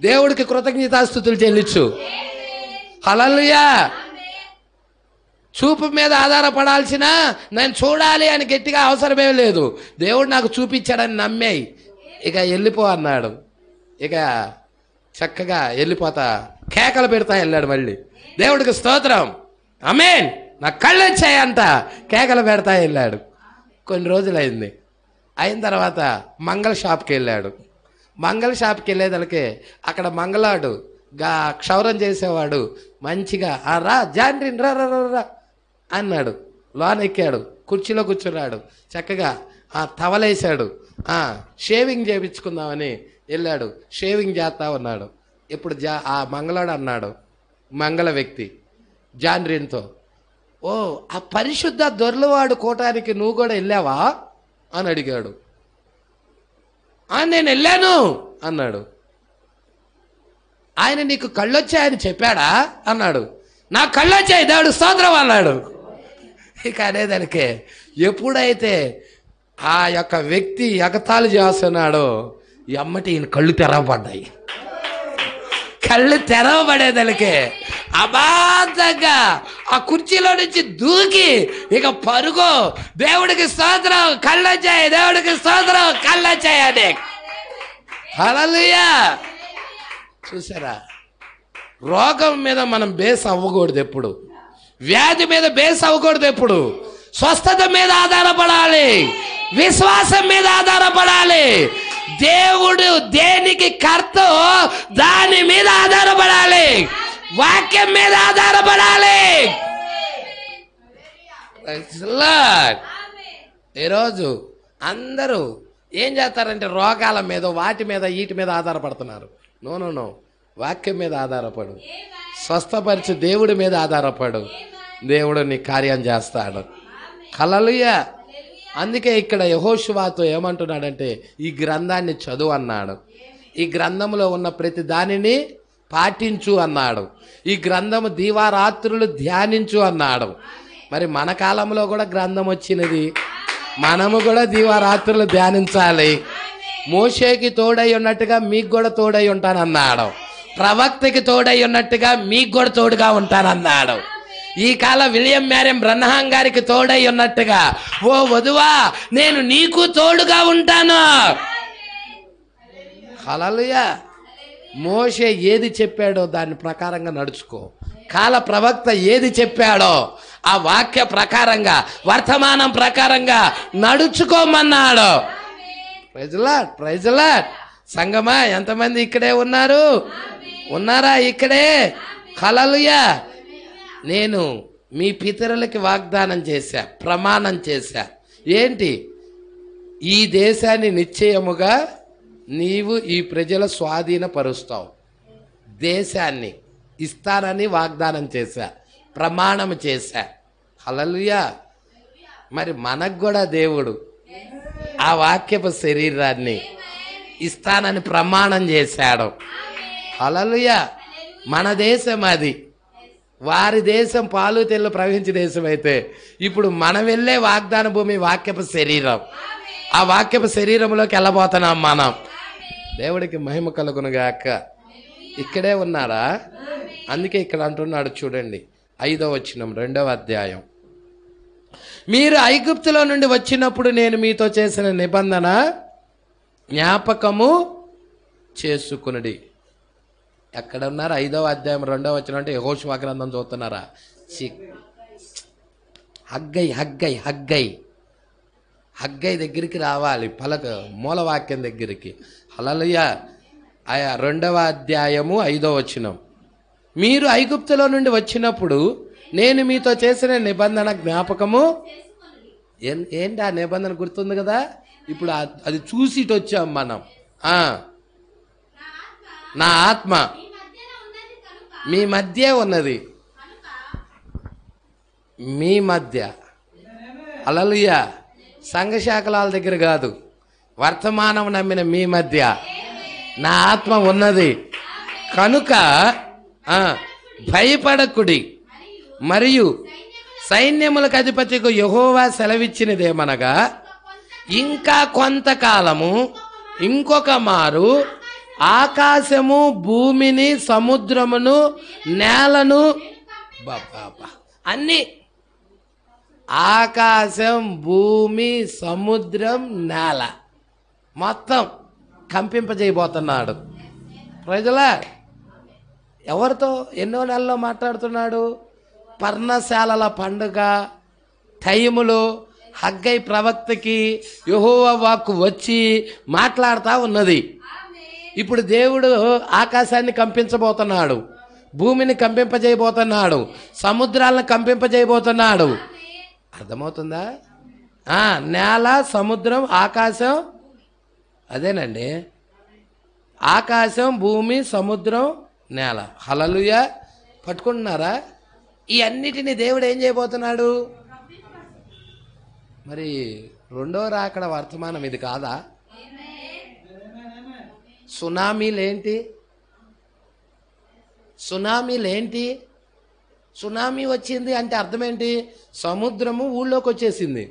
దేవుడికి కృతజ్ఞతాస్తుతులు చెల్లించు. హల్లెలూయా. చూపు మీద ఆధారపడాల్సిన, నేను చూడాలి అని గట్టిగా అవసరమే లేదు, దేవుడు నాకు చూపించాడని నమ్మేయి. ఇక వెళ్ళిపో అన్నాడు. ఇక చక్కగా వెళ్ళిపోతా కేకలు పెడతా వెళ్ళాడు. మళ్ళీ దేవుడికి స్తోత్రం, ఆమేన్, నాకు కళ్ళు వచ్చాయంట, కేకలు పెడతా వెళ్ళాడు. కొన్ని రోజులైంది. అయిన తర్వాత మంగళ షాప్కి వెళ్ళాడు. మంగళ షాప్కి వెళ్ళేదానికి అక్కడ మంగళాడు క్షౌరం చేసేవాడు మంచిగా, రా జాన్రిన్ రా రా రా అన్నాడు. లోన ఎక్కాడు, కుర్చీలో కూర్చున్నాడు. చక్కగా తవలేశాడు. షేవింగ్ చేయించుకుందామని వెళ్ళాడు. షేవింగ్ చేస్తా ఉన్నాడు. ఇప్పుడు ఆ మంగళాడు అన్నాడు, మంగళ వ్యక్తి జాన్రిన్తో, ఓ ఆ పరిశుద్ధ దొర్లవాడు కోటానికి నువ్వు కూడా వెళ్ళావా అని అడిగాడు. నేను వెళ్ళాను అన్నాడు. ఆయన నీకు కళ్ళొచ్చాయని చెప్పాడా అన్నాడు. నా కళ్ళొచ్చాయి దేవుడు స్తోత్రం అన్నాడు. ఇక అనేదానికే ఎప్పుడైతే ఆ యొక్క వ్యక్తి ఎగతాళి చేస్తున్నాడో ఎమ్మటి ఈయన కళ్ళు తెరవబడ్డాయి. కళ్ళు తెరవబడేదానికే అబాధంగా ఆ కుర్చీలో నుంచి దూకి ఇక పరుగు, దేవుడికి స్తోత్రం కళ్ళొచ్చాయి, దేవుడికి స్తోత్రం కళ్ళొచ్చాయి అని. హల్లెలూయా. చూసారా, రోగం మీద మనం బేస్ అవ్వకూడదు ఎప్పుడు, వ్యాధి మీద బేస్ అవ్వకూడదు ఎప్పుడు. స్వస్థత మీద ఆధారపడాలి, విశ్వాసం మీద ఆధారపడాలి. దేవుడు దేనికి కర్త దాని మీద ఆధారపడాలి, వాక్యం మీద ఆధారపడాలి. ఈరోజు అందరూ ఏం చేస్తారంటే రోగాల మీద వాటి మీద వీటి మీద ఆధారపడుతున్నారు. నో, వాక్యం మీద ఆధారపడు, స్వస్థపరిచి దేవుడి మీద ఆధారపడు, దేవుడు నీ కార్యం చేస్తాడు. హల్లెలూయా. అందుకే ఇక్కడ యెహోషువతో ఏమంటున్నాడంటే ఈ గ్రంథాన్ని చదువు అన్నాడు, ఈ గ్రంథంలో ఉన్న ప్రతి దానిని పాటించు అన్నాడు, ఈ గ్రంథము దీవారాత్రులు ధ్యానించు అన్నాడు. మరి మన కాలంలో కూడా గ్రంథం వచ్చినది, మనము కూడా దీవారాత్రులు ధ్యానించాలి. మోషేకి తోడై ఉన్నట్టుగా మీకు కూడా తోడై ఉంటానన్నాడు, ప్రవక్తకి తోడై ఉన్నట్టుగా మీకు కూడా తోడుగా ఉంటానన్నాడు. ఈ కాల విలియం మ్యారియం బ్రన్హాం గారికి తోడై ఉన్నట్టుగా ఓ వధువా నేను నీకు తోడుగా ఉంటాను. హల్లెలూయా. మోషే ఏది చెప్పాడో దాని ప్రకారంగా నడుచుకో, కాల ప్రవక్త ఏది చెప్పాడో ఆ వాక్య ప్రకారంగా వర్తమానం ప్రకారంగా నడుచుకోమన్నాడు. Praise Lord, praise Lord. సంగమా ఎంతమంది ఇక్కడే ఉన్నారు? ఉన్నారా ఇక్కడే? హల్లెలూయా. నేను మీ పితరులకి వాగ్దానం చేశా, ప్రమాణం చేశా. ఏంటి? ఈ దేశాన్ని నిశ్చయముగా నీవు ఈ ప్రజల స్వాధీనపరుస్తావు, దేశాన్ని ఇస్తానని వాగ్దానం చేశా, ప్రమాణం చేశా. హల్లెలూయా. మరి మనకు కూడా దేవుడు ఆ వాక్యపు శరీరాన్ని ఇస్తానని ప్రమాణం చేశాడు. హల్లెలూయా. మన దేశం అది, వారి దేశం పాలు తెల్లు ప్రవహించే దేశం అయితే ఇప్పుడు మనం వెళ్ళే వాగ్దాన భూమి వాక్యపు శరీరం. ఆ వాక్యపు శరీరంలోకి వెళ్ళబోతున్నాం మనం. దేవుడికి మహిమ కలుగునుగాక. ఇక్కడే ఉన్నారా? అందుకే ఇక్కడ అంటున్నాడు చూడండి, 5వ వచనం 2వ అధ్యాయం. మీరు ఐగుప్తులో నుండి వచ్చినప్పుడు నేను మీతో చేసిన నిబంధన జ్ఞాపకము చేసుకునుడి. ఎక్కడ ఉన్నారు? 5వ అధ్యాయం 2వ వచనం అంటే యెహోషువ గ్రంథం చదువుతున్నారా? హగ్గై దగ్గరికి రావాలి, పలక మూలవాక్యం దగ్గరికి. హల్లెలూయా. 2వ అధ్యాయము 5వ వచనం. మీరు ఐగుప్తులో నుండి వచ్చినప్పుడు నేను మీతో చేసిన నిబంధన జ్ఞాపకము. ఏంటి ఆ నిబంధన? గుర్తుంది కదా. ఇప్పుడు అది చూసి వచ్చాం మనం. నా ఆత్మ మీ మధ్య ఉన్నది, మీ మధ్య. హల్లెలూయా. సంఘశాఖలాల దగ్గర కాదు, వర్తమానం నమ్మిన మీ మధ్య నా ఆత్మ ఉన్నది కనుక భయపడకుడి. మరియు సైన్యములకు అధిపతికి యెహోవా సెలవిచ్చినదేమనగా ఇంకా కొంతకాలము ఇంకొక మారు ఆకాశము భూమిని సముద్రమును నేలను అన్ని, ఆకాశం భూమి సముద్రం నేల మొత్తం కంపింపజేయబోతున్నాడు. ప్రజలా ఎవరితో ఎన్నో నెలల్లో మాట్లాడుతున్నాడు? పర్ణశాలల పండుగ టైములో హగ్గై ప్రవక్తకి యెహోవా వాక్కు వచ్చి మాట్లాడుతూ ఉన్నది. ఇప్పుడు దేవుడు ఆకాశాన్ని కంపించబోతున్నాడు, భూమిని కంపింపజేయబోతున్నాడు, సముద్రాలను కంపింపజేయబోతున్నాడు. అర్థమవుతుందా? నేల, సముద్రం, ఆకాశం, అదేనండి. ఆకాశం, భూమి, సముద్రం, నేల. హల్లెలూయా. పట్టుకుంటున్నారా? ఈ అన్నిటినీ దేవుడు ఏం చేయబోతున్నాడు? మరి రెండో రాకడ వర్తమానం ఇది కాదా? సునామీలేంటి? సునామీలేంటి? సునామీ వచ్చింది అంటే అర్థం ఏంటి? సముద్రము ఊళ్ళోకి వచ్చేసింది,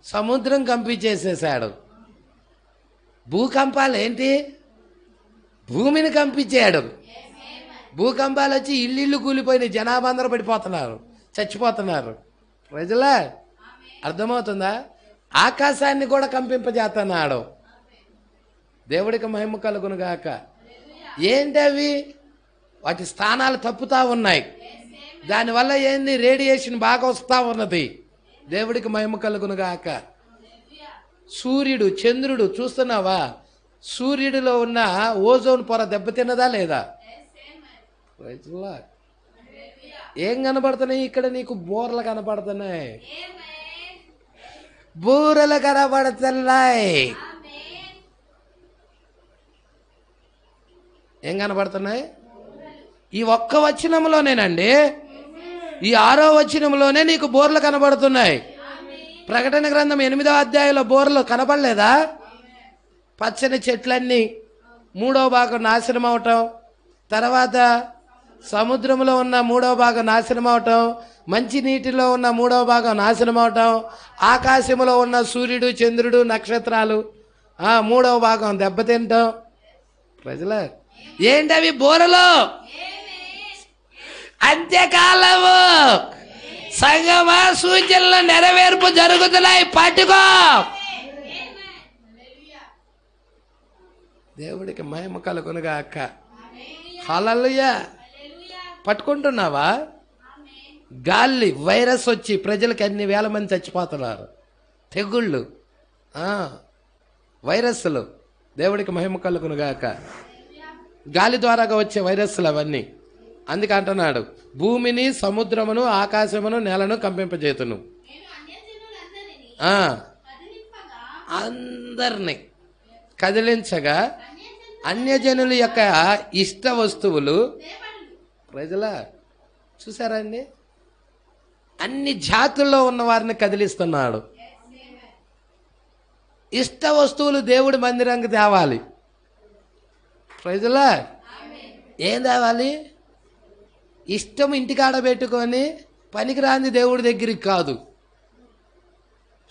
సముద్రం కంపించేసేసాడు. భూకంపాలు ఏంటి? భూమిని కంపించాడు. భూకంపాలు వచ్చి ఇల్లు కూలిపోయిన జనాభా అందరూ పడిపోతున్నారు, చచ్చిపోతున్నారు. ప్రజలా అర్థమవుతుందా? ఆకాశాన్ని కూడా కంపింపజేస్తున్నాడు. దేవుడికి మహిమ కలుగును గాక. ఏంటి అవి? వాటి స్థానాలు తప్పుతా ఉన్నాయి. దానివల్ల ఏంది? రేడియేషన్ బాగా వస్తూ ఉన్నది. దేవుడికి మహిమ కలుగును గాక. సూర్యుడు, చంద్రుడు చూస్తున్నావా? సూర్యుడిలో ఉన్న ఓజోన్ పొర దెబ్బతిన్నదా లేదా? ఏం కనబడుతున్నాయి ఇక్కడ? నీకు బోర్లు కనపడుతున్నాయి, బూరలు కనబడుతున్నాయి. ఏం కనబడుతున్నాయి? ఈ ఒక్క వచనంలోనేనండి, ఈ 6వ వచనంలోనే నీకు బోర్లు కనబడుతున్నాయి. ప్రకటన గ్రంథం 8వ అధ్యాయంలో బోర్లు కనపడలేదా? పచ్చని చెట్లన్నీ 3వ భాగం నాశనం అవటం, తర్వాత సముద్రంలో ఉన్న 3వ భాగం నాశనం అవటం, మంచి నీటిలో ఉన్న 3వ భాగం నాశనం అవటం, ఆకాశంలో ఉన్న సూర్యుడు, చంద్రుడు, నక్షత్రాలు 3వ భాగం దెబ్బతింటాం. ప్రజలు ఏంటవి? బోరలు. అంత్యకాలము సంగమా, సూచనలు నెరవేర్పు జరుగుతున్నాయి, పట్టుకో. దేవుడికి మహిమ కలుగునుగా అక్క. హల్లెలూయా. పట్టుకుంటున్నావా? గాలి వైరస్ వచ్చి ప్రజలకి అన్ని వేల మంది చచ్చిపోతున్నారు. తెగుళ్ళు, వైరస్లు. దేవుడికి మహిమ కలుగునుగాక. గాలి ద్వారాగా వచ్చే వైరస్లు అవన్నీ. అందుకే అంటున్నాడు, భూమిని, సముద్రమును, ఆకాశమును, నేలను కంపింపజేతును. అందరినీ కదిలించగా అన్యజనుల యొక్క ఇష్ట వస్తువులు. ప్రజలా చూసారా అండి? అన్ని జాతుల్లో ఉన్న వారిని కదిలిస్తున్నాడు. ఇష్ట వస్తువులు దేవుడి మందిరానికి తేవాలి. ప్రజలా ఏం తేవాలి? ఇష్టం ఇంటికాడ పెట్టుకొని పనికిరాంది దేవుడి దగ్గరికి కాదు,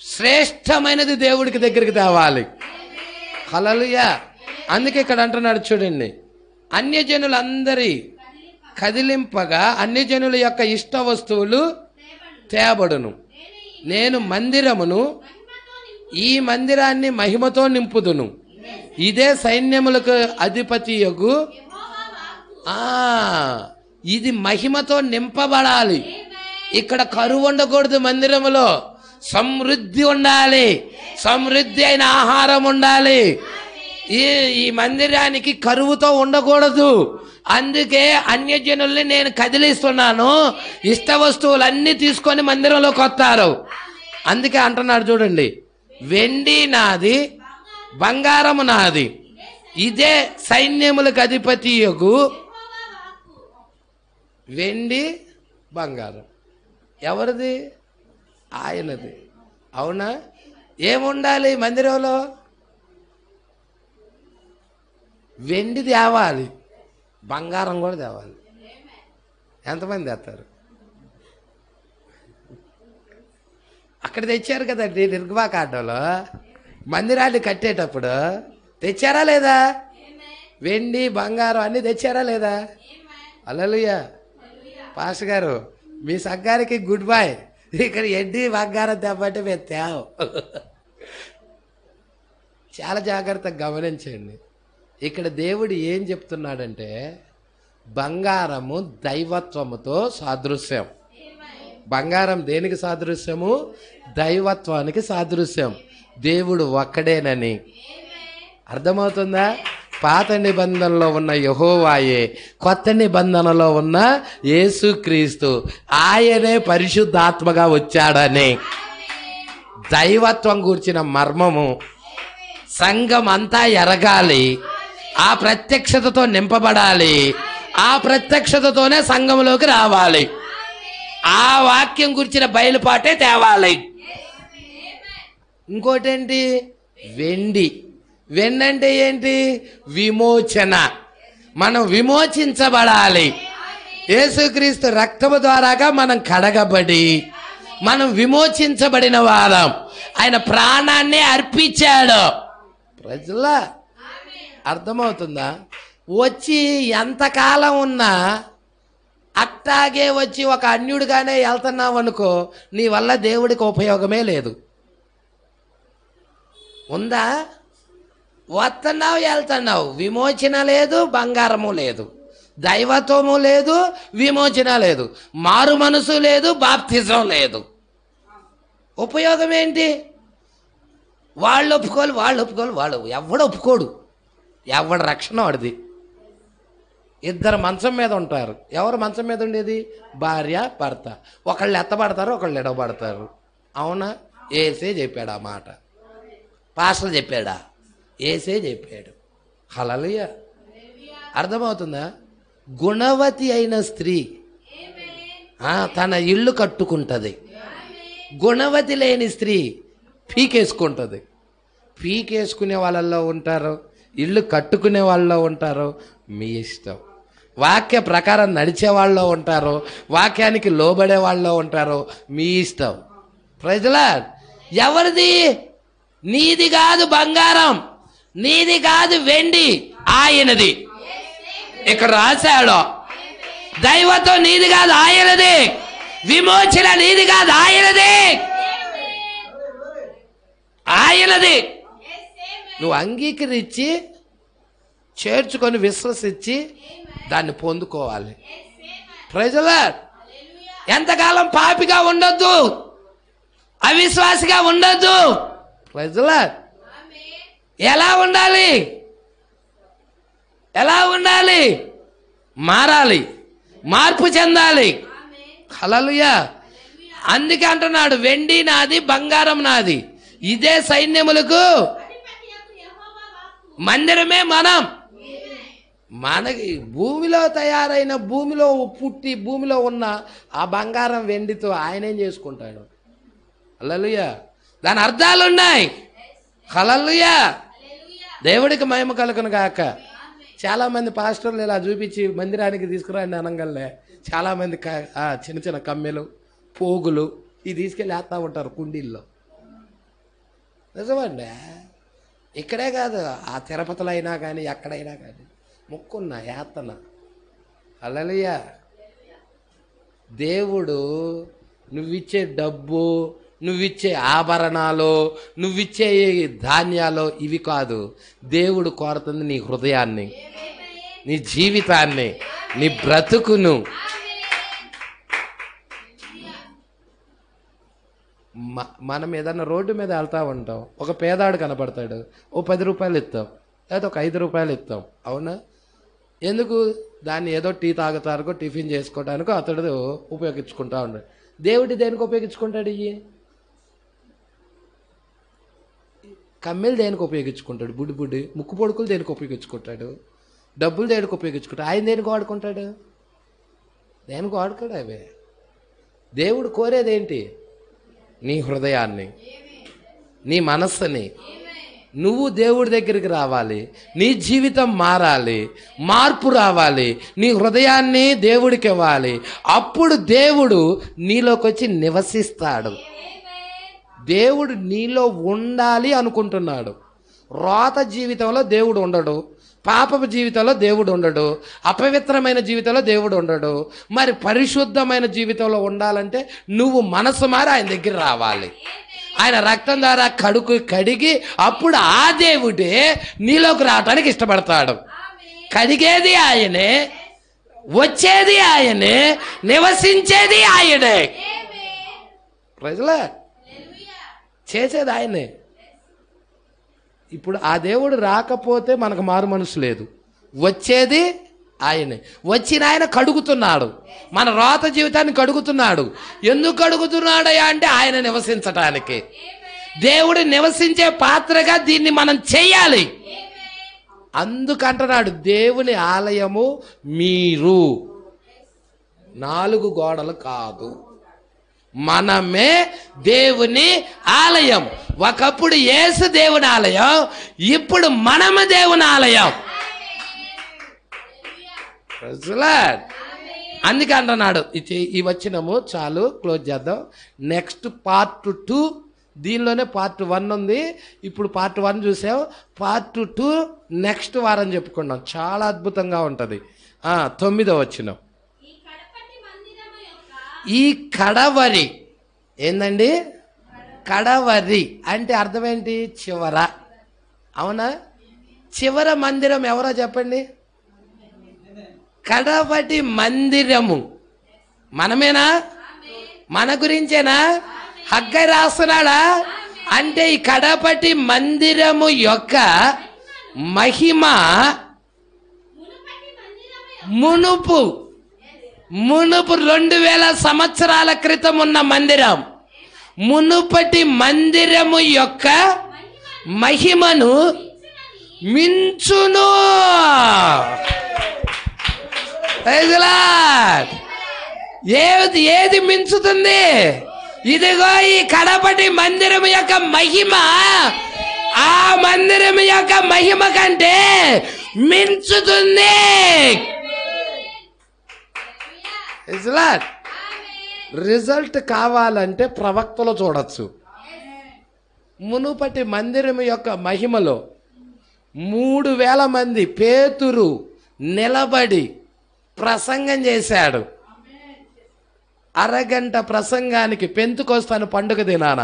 శ్రేష్టమైనది దేవుడికి దగ్గరికి తేవాలి. హల్లెలూయా. అందుకే ఇక్కడ అంటున్నాడు చూడండి, అన్యజనులందరి కదిలింపగా అన్యజనుల యొక్క ఇష్ట వస్తువులు తేబడును. నేను మందిరమును, ఈ మందిరాన్ని మహిమతో నింపుదును. ఇదే సైన్యములకు అధిపతియగు. ఇది మహిమతో నింపబడాలి. ఇక్కడ కరువు ఉండకూడదు. మందిరములో సమృద్ధి ఉండాలి, సమృద్ధి అయిన ఆహారం ఉండాలి. ఈ మందిరానికి కరువుతో ఉండకూడదు. అందుకే అన్యజనుల్ని నేను కదిలిస్తున్నాను. ఇష్ట వస్తువులన్నీ తీసుకొని మందిరంలోకి వస్తారు. అందుకే అంటున్నాడు చూడండి, వెండి నాది, బంగారము నాది, ఇదే సైన్యములకు అధిపతియగు. వెండి బంగారం ఎవరిది? ఆయనది. అవునా? ఏముండాలి మందిరంలో? వెండి తేవాలి, బంగారం కూడా తేవాలి. ఎంతమంది తెస్తారు? అక్కడ తెచ్చారు కదండి నిర్గమా కాండంలో. మందిరాన్ని కట్టేటప్పుడు తెచ్చారా లేదా? వెండి బంగారం అన్నీ తెచ్చారా లేదా? హల్లెలూయా. పాస్టర్ గారు మీ సంఘానికి గుడ్ బై. ఇక్కడ వెండి బంగారం తెమ్మంటే మేము తేవు. చాలా జాగ్రత్తగా గమనించండి. ఇక్కడ దేవుడు ఏం చెప్తున్నాడంటే, బంగారము దైవత్వముతో సాదృశ్యం. బంగారం దేనికి సాదృశ్యము? దైవత్వానికి సాదృశ్యం. దేవుడు ఒక్కడేనని అర్థమవుతుందా? పాత నిబంధనలో ఉన్న యెహోవాయే కొత్త నిబంధనలో ఉన్న యేసుక్రీస్తు, ఆయనే పరిశుద్ధాత్మగా వచ్చాడని దైవత్వం గూర్చిన మర్మము సంఘం అంతా ఎరగాలి. ఆ ప్రత్యక్షతతో నింపబడాలి. ఆ ప్రత్యక్షతతోనే సంఘంలోకి రావాలి. ఆ వాక్యం గురించిన బయలుపాటే తేవాలి. ఇంకోటేంటి? వెండి. వెండి అంటే ఏంటి? విమోచన. మనం విమోచించబడాలి. యేసుక్రీస్తు రక్తము ద్వారాగా మనం కడగబడి మనం విమోచించబడిన వారం. ఆయన ప్రాణాన్ని అర్పించాడు. ప్రజలా అర్థమవుతుందా? వచ్చి ఎంతకాలం ఉన్నా అట్టాగే వచ్చి ఒక అన్యుడిగానే వెళ్తున్నావు అనుకో, నీ వల్ల దేవుడికి ఉపయోగమే లేదు. ఉందా? వస్తున్నావు, వెళ్తున్నావు, విమోచన లేదు, బంగారము లేదు, దైవత్వము లేదు, విమోచన లేదు, మారు మనసు లేదు, బాప్తిజం లేదు. ఉపయోగం ఏంటి? వాళ్ళు ఒప్పుకోవాలి, వాళ్ళు ఎవడు ఒప్పుకోడు. ఎవడు రక్షణ వాడిది. ఇద్దరు మంచం మీద ఉంటారు. ఎవరు మంచం మీద ఉండేది? భార్య భర్త. ఒకళ్ళు ఎత్తబడతారు, ఒకళ్ళు ఎడవబడతారు. అవునా? ఏసే చెప్పాడు ఆ మాట. పాస్టర్ చెప్పాడా? ఏసే చెప్పాడు. హల్లెలూయా. అర్థమవుతుందా? గుణవతి అయిన స్త్రీ తన ఇల్లు కట్టుకుంటుంది. గుణవతి లేని స్త్రీ పీకేసుకుంటుంది. పీకేసుకునే వాళ్ళల్లో ఉంటారు, ఇల్లు కట్టుకునే వాళ్ళలో ఉంటారు. మీ ఇష్టం. వాక్య ప్రకారం నడిచే వాళ్ళలో ఉంటారు, వాక్యానికి లోబడే వాళ్ళలో ఉంటారు. మీ ఇష్టం. ప్రజలా ఎవరిది? నీది కాదు బంగారం, నీది కాదు వెండి, ఆయనది. ఇక్కడ రాశాడు. దైవత్వం నీది కాదు, ఆయనది. విమోచన నీది కాదు, ఆయనది. ఆయనది. నువ్వు అంగీకరించి చేర్చుకొని విశ్వసించి దాన్ని పొందుకోవాలి. ప్రజలా ఎంతకాలం పాపిగా ఉండొద్దు, అవిశ్వాసిగా ఉండొద్దు. ప్రజలా ఎలా ఉండాలి? ఎలా ఉండాలి? మారాలి, మార్పు చెందాలి. హల్లెలూయా. అందుకే అంటున్నాడు, వెండి నాది, బంగారం నాది. ఇదే సైన్యములకు మందిరమే మనం. మనకి భూమిలో తయారైన, భూమిలో పుట్టి భూమిలో ఉన్న ఆ బంగారం వెండితో ఆయన ఏం చేసుకుంటాడు? హల్లెలూయా. దాని అర్థాలు ఉన్నాయి. హల్లెలూయా. దేవుడికి మహిమ కలుగును గాక. చాలా మంది పాస్టర్లు ఇలా చూపించి మందిరానికి తీసుకురండి అనగలే చాలా మంది చిన్న చిన్న కమ్మెలు, పోగులు ఇవి తీసుకెళ్ళి వేస్తూ ఉంటారు కుండీల్లో. నిజమండి. ఇక్కడే కాదు, ఆ తిరుపతిలో అయినా కానీ ఎక్కడైనా కానీ మొక్కున్నా యాతన. హల్లెలూయా. దేవుడు నువ్విచ్చే డబ్బు, నువ్విచ్చే ఆభరణాలు, నువ్విచ్చే ధాన్యాలు ఇవి కాదు. దేవుడు కోరుతుంది నీ హృదయాన్ని, నీ జీవితాన్ని, నీ బ్రతుకును. మనం ఏదన్నా రోడ్డు మీద వెళ్తూ ఉంటాం, ఒక పేదాడు కనపడతాడు, ఓ 10 రూపాయలు ఇస్తాం, లేదా ఒక 5 రూపాయలు ఇస్తాం. అవునా? ఎందుకు? దాన్ని ఏదో టీ తాగుతారుకో, టిఫిన్ చేసుకోవడానికో అతడు ఉపయోగించుకుంటా ఉంటాడు. దేవుడి దేనికి ఉపయోగించుకుంటాడు? ఇవి కమ్మెలు దేనికి ఉపయోగించుకుంటాడు? బుడ్డి ముక్కు పొడుకులు దేనికి ఉపయోగించుకుంటాడు? డబ్బులు దేనికి ఉపయోగించుకుంటాడు? ఆయన దేనికి వాడుకుంటాడు? దేనికి వాడుకోడు అవే. దేవుడు కోరేదేంటి? నీ హృదయాన్ని, నీ మనస్సుని. నువ్వు దేవుడి దగ్గరికి రావాలి, నీ జీవితం మారాలి, మార్పు రావాలి, నీ హృదయాన్ని దేవుడికి ఇవ్వాలి. అప్పుడు దేవుడు నీలోకి వచ్చి నివసిస్తాడు. దేవుడు నీలో ఉండాలి అనుకుంటున్నాడు. రోత జీవితంలో దేవుడు ఉండడు, పాపపు జీవితంలో దేవుడు ఉండడు, అపవిత్రమైన జీవితంలో దేవుడు ఉండడు. మరి పరిశుద్ధమైన జీవితంలో ఉండాలంటే నువ్వు మనసు మారి ఆయన దగ్గర రావాలి. ఆయన రక్తం ద్వారా కడిగి అప్పుడు ఆ దేవుడే నీలోకి రావటానికి ఇష్టపడతాడు. కడిగేది ఆయనే, వచ్చేది ఆయనే, నివసించేది ఆయనే. ప్రజలే చేసేది ఆయనే. ఇప్పుడు ఆ దేవుడు రాకపోతే మనకు మారు మనసు లేదు. వచ్చేది ఆయనే. వచ్చిన ఆయన కడుగుతున్నాడు, మన రోత జీవితాన్ని కడుగుతున్నాడు. ఎందుకు కడుగుతున్నాడయ్యా అంటే ఆయన నివసించటానికి. దేవుడు నివసించే పాత్రగా దీన్ని మనం చెయ్యాలి. అందుకంటున్నాడు దేవుని ఆలయము మీరు, 4 గోడలు కాదు, మనమే దేవుని ఆలయం. ఒకప్పుడు యేసు దేవుని ఆలయం, ఇప్పుడు మనము దేవుని ఆలయం. అందుకే అంటున్నాడు. ఈ వచనము చాలు, క్లోజ్ చేద్దాం. నెక్స్ట్ పార్ట్ 2, దీనిలోనే పార్ట్ 1 ఉంది. ఇప్పుడు పార్ట్ 1 చూసాం, పార్ట్ 2 నెక్స్ట్ వారం చెప్పుకున్నాం. చాలా అద్భుతంగా ఉంటుంది. 9వ వచనం. ఈ కడవరి ఏందండి? కడవరి అంటే అర్థం ఏంటి? చివర. అవునా? చివర మందిరం ఎవరో చెప్పండి? కడపటి మందిరము మనమేనా? మన గురించేనా? హగ్గై రాస్తున్నాడా? అంటే ఈ కడపటి మందిరము యొక్క మహిమ మునుపు 2000 సంవత్సరాల క్రితం ఉన్న మందిరం, మునుపటి మందిరము యొక్క మహిమను మించును. ఏది మించుతుంది? ఇదిగో ఈ కడపటి మందిరం యొక్క మహిమ ఆ మందిరం యొక్క మహిమ కంటే మించుతుంది. రిజల్ట్ కావాలంటే ప్రవక్తలో చూడొచ్చు. మునుపటి మందిరం యొక్క మహిమలో 3000 మంది పేతురు నిలబడి ప్రసంగం చేశాడు. అరగంట ప్రసంగానికి, పెంతుకొస్తాను పండుగ దినాన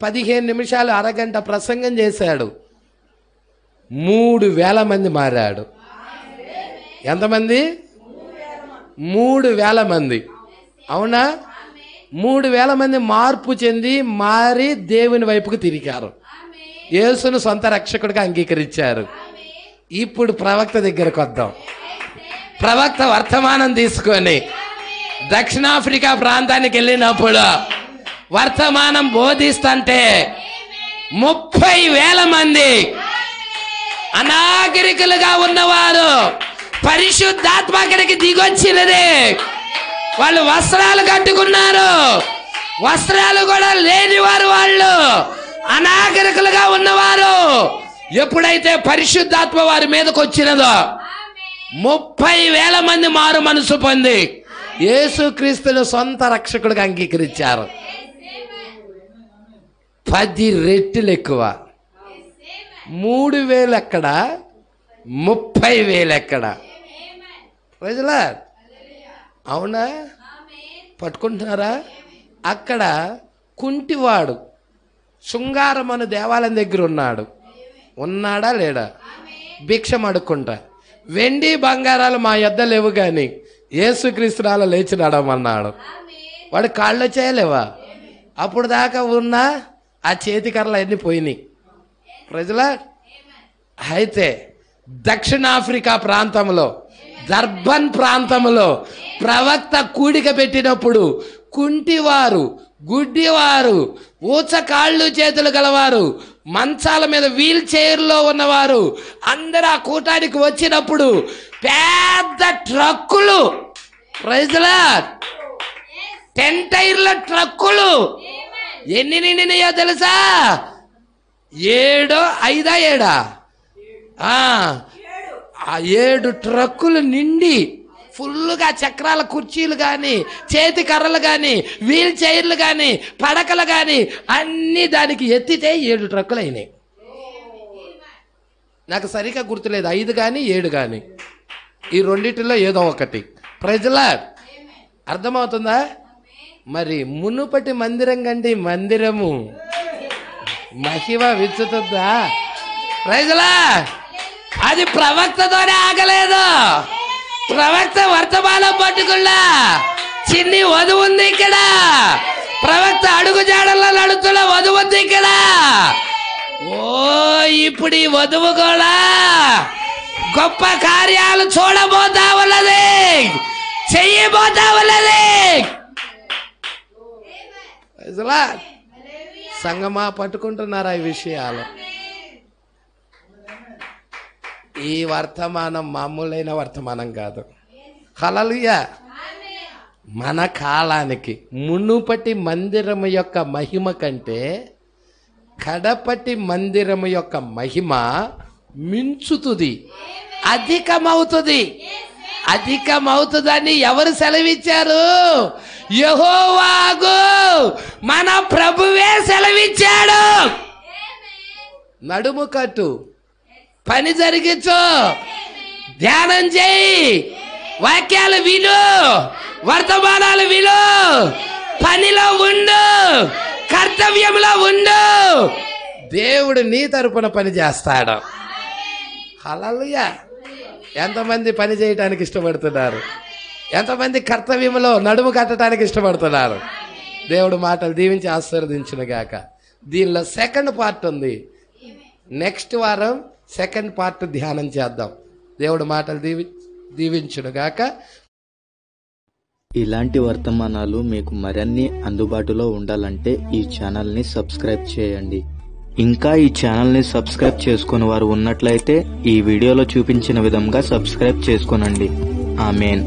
15 నిమిషాలు అరగంట ప్రసంగం చేశాడు. 3000 మంది మారాడు. ఎంతమంది? 3000 మంది. అవునా? 3000 మంది మార్పు చెంది మారి దేవుని వైపుకు తిరిగారు. యేసును సొంత రక్షకుడిగా అంగీకరించారు. ఇప్పుడు ప్రవక్త దగ్గరకు వద్దాం. ప్రవక్త వర్తమానం తీసుకొని దక్షిణాఫ్రికా ప్రాంతానికి వెళ్ళినప్పుడు వర్తమానం బోధిస్తుంటే 30,000 మంది అనాగరికులుగా ఉన్నవారు పరిశుద్ధాత్మ అక్కడికి దిగొచ్చినది. వాళ్ళు వస్త్రాలు కట్టుకున్నారు, వస్త్రాలు కూడా లేనివారు, వాళ్ళు అనాగరికులుగా ఉన్నవారు. ఎప్పుడైతే పరిశుద్ధాత్మ వారి మీదకి వచ్చినదో 30,000 మంది మారు మనసు పొంది యేసుక్రీస్తును సొంత రక్షకుడిగా అంగీకరించారు. 10 రెట్లు ఎక్కువ. 3,000 ఎక్కడ, 30,000 ఎక్కడ? ప్రజలా అవునా? పట్టుకుంటున్నారా? అక్కడ కుంటివాడు శృంగారమను దేవాలయం దగ్గర ఉన్నాడా లేడా? భిక్షం అడుక్కుంటా, వెండి బంగారాలు మా యొద్ద లేవు కానీ యేసుక్రీస్తునాలో లేచి నడవమన్నాడు. వాడు కాళ్ళు చేయలేవా? అప్పుడు దాకా ఉన్న ఆ చేతికర్రలు అన్నీ పోయినాయి. ప్రజలా అయితే దక్షిణాఫ్రికా ప్రాంతంలో, దర్బన్ ప్రాంతంలో ప్రవక్త కూడిక పెట్టినప్పుడు కుంటివారు, గుడ్డివారు, ఊచ కాళ్ళు చేతులు గలవారు, మంచాల మీద వీల్ చైర్లో ఉన్నవారు అందరూ ఆ కూటానికి వచ్చినప్పుడు పెద్ద ట్రక్కులు, ప్రజలా 10 టైర్ల ట్రక్కులు ఎన్ని నిండినాయో తెలుసా? 7 5 7 ట్రక్కులు నిండి ఫుల్గా చక్రాల కుర్చీలు కానీ, చేతి కర్రలు కానీ, వీల్ చైర్లు కానీ, పడకలు కానీ అన్నీ దానికి ఎత్తితే 7 ట్రక్కులు అయినాయి. నాకు సరిగ్గా గుర్తులేదు, 5 కానీ 7 కానీ, ఈ రెండిటిలో ఏదో ఒకటి. ప్రజలా అర్థమవుతుందా? మరి మునుపటి మందిరం కంటే మందిరము మహిమ విచ్చుతుందా? ప్రజలా అది ప్రవక్తతోనే ఆగలేదు. ప్రవక్త వర్తమానం పట్టుకున్నా చిన్ని వధువు ఉంది ఇక్కడ. ప్రవక్త అడుగు జాడల్లో నడుతున్న వధువు ఉంది ఇక్కడ. ఇప్పుడు ఈ వధువు కూడా గొప్ప కార్యాలు చూడబోతా ఉన్నది, చెయ్యబోతా ఉన్నది. సంగమా పట్టుకుంటున్నారా ఈ విషయాలు? ఈ వర్తమానం మామూలైన వర్తమానం కాదు. హల్లెలూయా. మన కాలానికి మునుపటి మందిరము యొక్క మహిమ కంటే కడపటి మందిరము యొక్క మహిమ మించుతుంది, అధికమవుతుందని ఎవరు సెలవిచ్చారు? యెహోవాగు మన ప్రభువే సెలవిచ్చాడు. నడుము కట్టు, పని జరిగించు, ధ్యానం చేయి, వాక్యాలు విను, వర్తమానాలు విను, పనిలో ఉండు, కర్తవ్యంలో ఉండు. దేవుడు నీ తరపున పని చేస్తాడు. హల్లెలూయా. ఎంతమంది పని చేయడానికి ఇష్టపడుతున్నారు? ఎంతమంది కర్తవ్యంలో నడుము కట్టడానికి ఇష్టపడుతున్నారు? దేవుడు మాటలు దీవించి ఆశీర్వదించును గాక. దీనిలో సెకండ్ పార్ట్ ఉంది. నెక్స్ట్ వారం సెకండ్ పార్ట్ ధ్యానం చేద్దాం. దేవుడు మాటలు దీవించును గాక. ఇలాంటి వర్తమానాలు మీకు మరిన్ని అందుబాటులో ఉండాలంటే ఈ ఛానల్ని సబ్స్క్రైబ్ చేయండి. ఇంకా ఈ ఛానల్ని సబ్స్క్రైబ్ చేసుకుని వారు ఉన్నట్లయితే ఈ వీడియోలో చూపించిన విధంగా సబ్స్క్రైబ్ చేసుకోనండి. ఆమేన్.